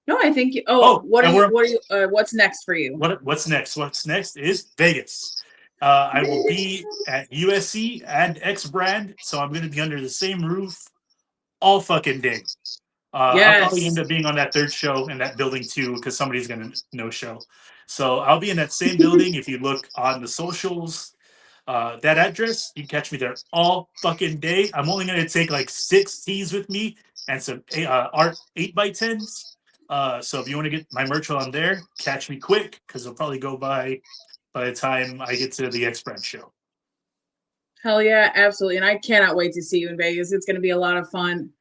I think. What's next for you? What's next? What's next is Vegas. I will be at USC and X Brand, so I'm going to be under the same roof all fucking day. I'll probably end up being on that third show in that building too, because somebody's going to no show. So I'll be in that same building. If you look on the socials, that address, you can catch me there all fucking day. I'm only going to take like 6 tees with me and some art 8x10s. So if you want to get my merch while I'm there, catch me quick, because it'll probably go by the time I get to the X Brand show. Hell yeah, absolutely. And I cannot wait to see you in Vegas. It's going to be a lot of fun.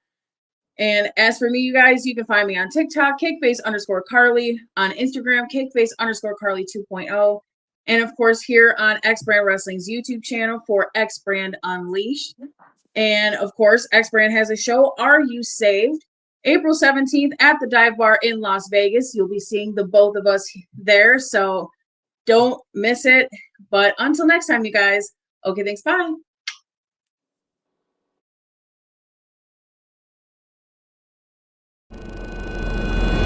And as for me, you guys, you can find me on TikTok, Kakeface_Karlee, on Instagram, Kakeface_Karlee 2.0, and of course here on X Brand Wrestling's YouTube channel for X Brand Unleashed. And of course, X Brand has a show, Are You Saved? April 17th at the Dive Bar in Las Vegas. You'll be seeing the both of us there, so don't miss it. But until next time, you guys. Okay, thanks. Bye.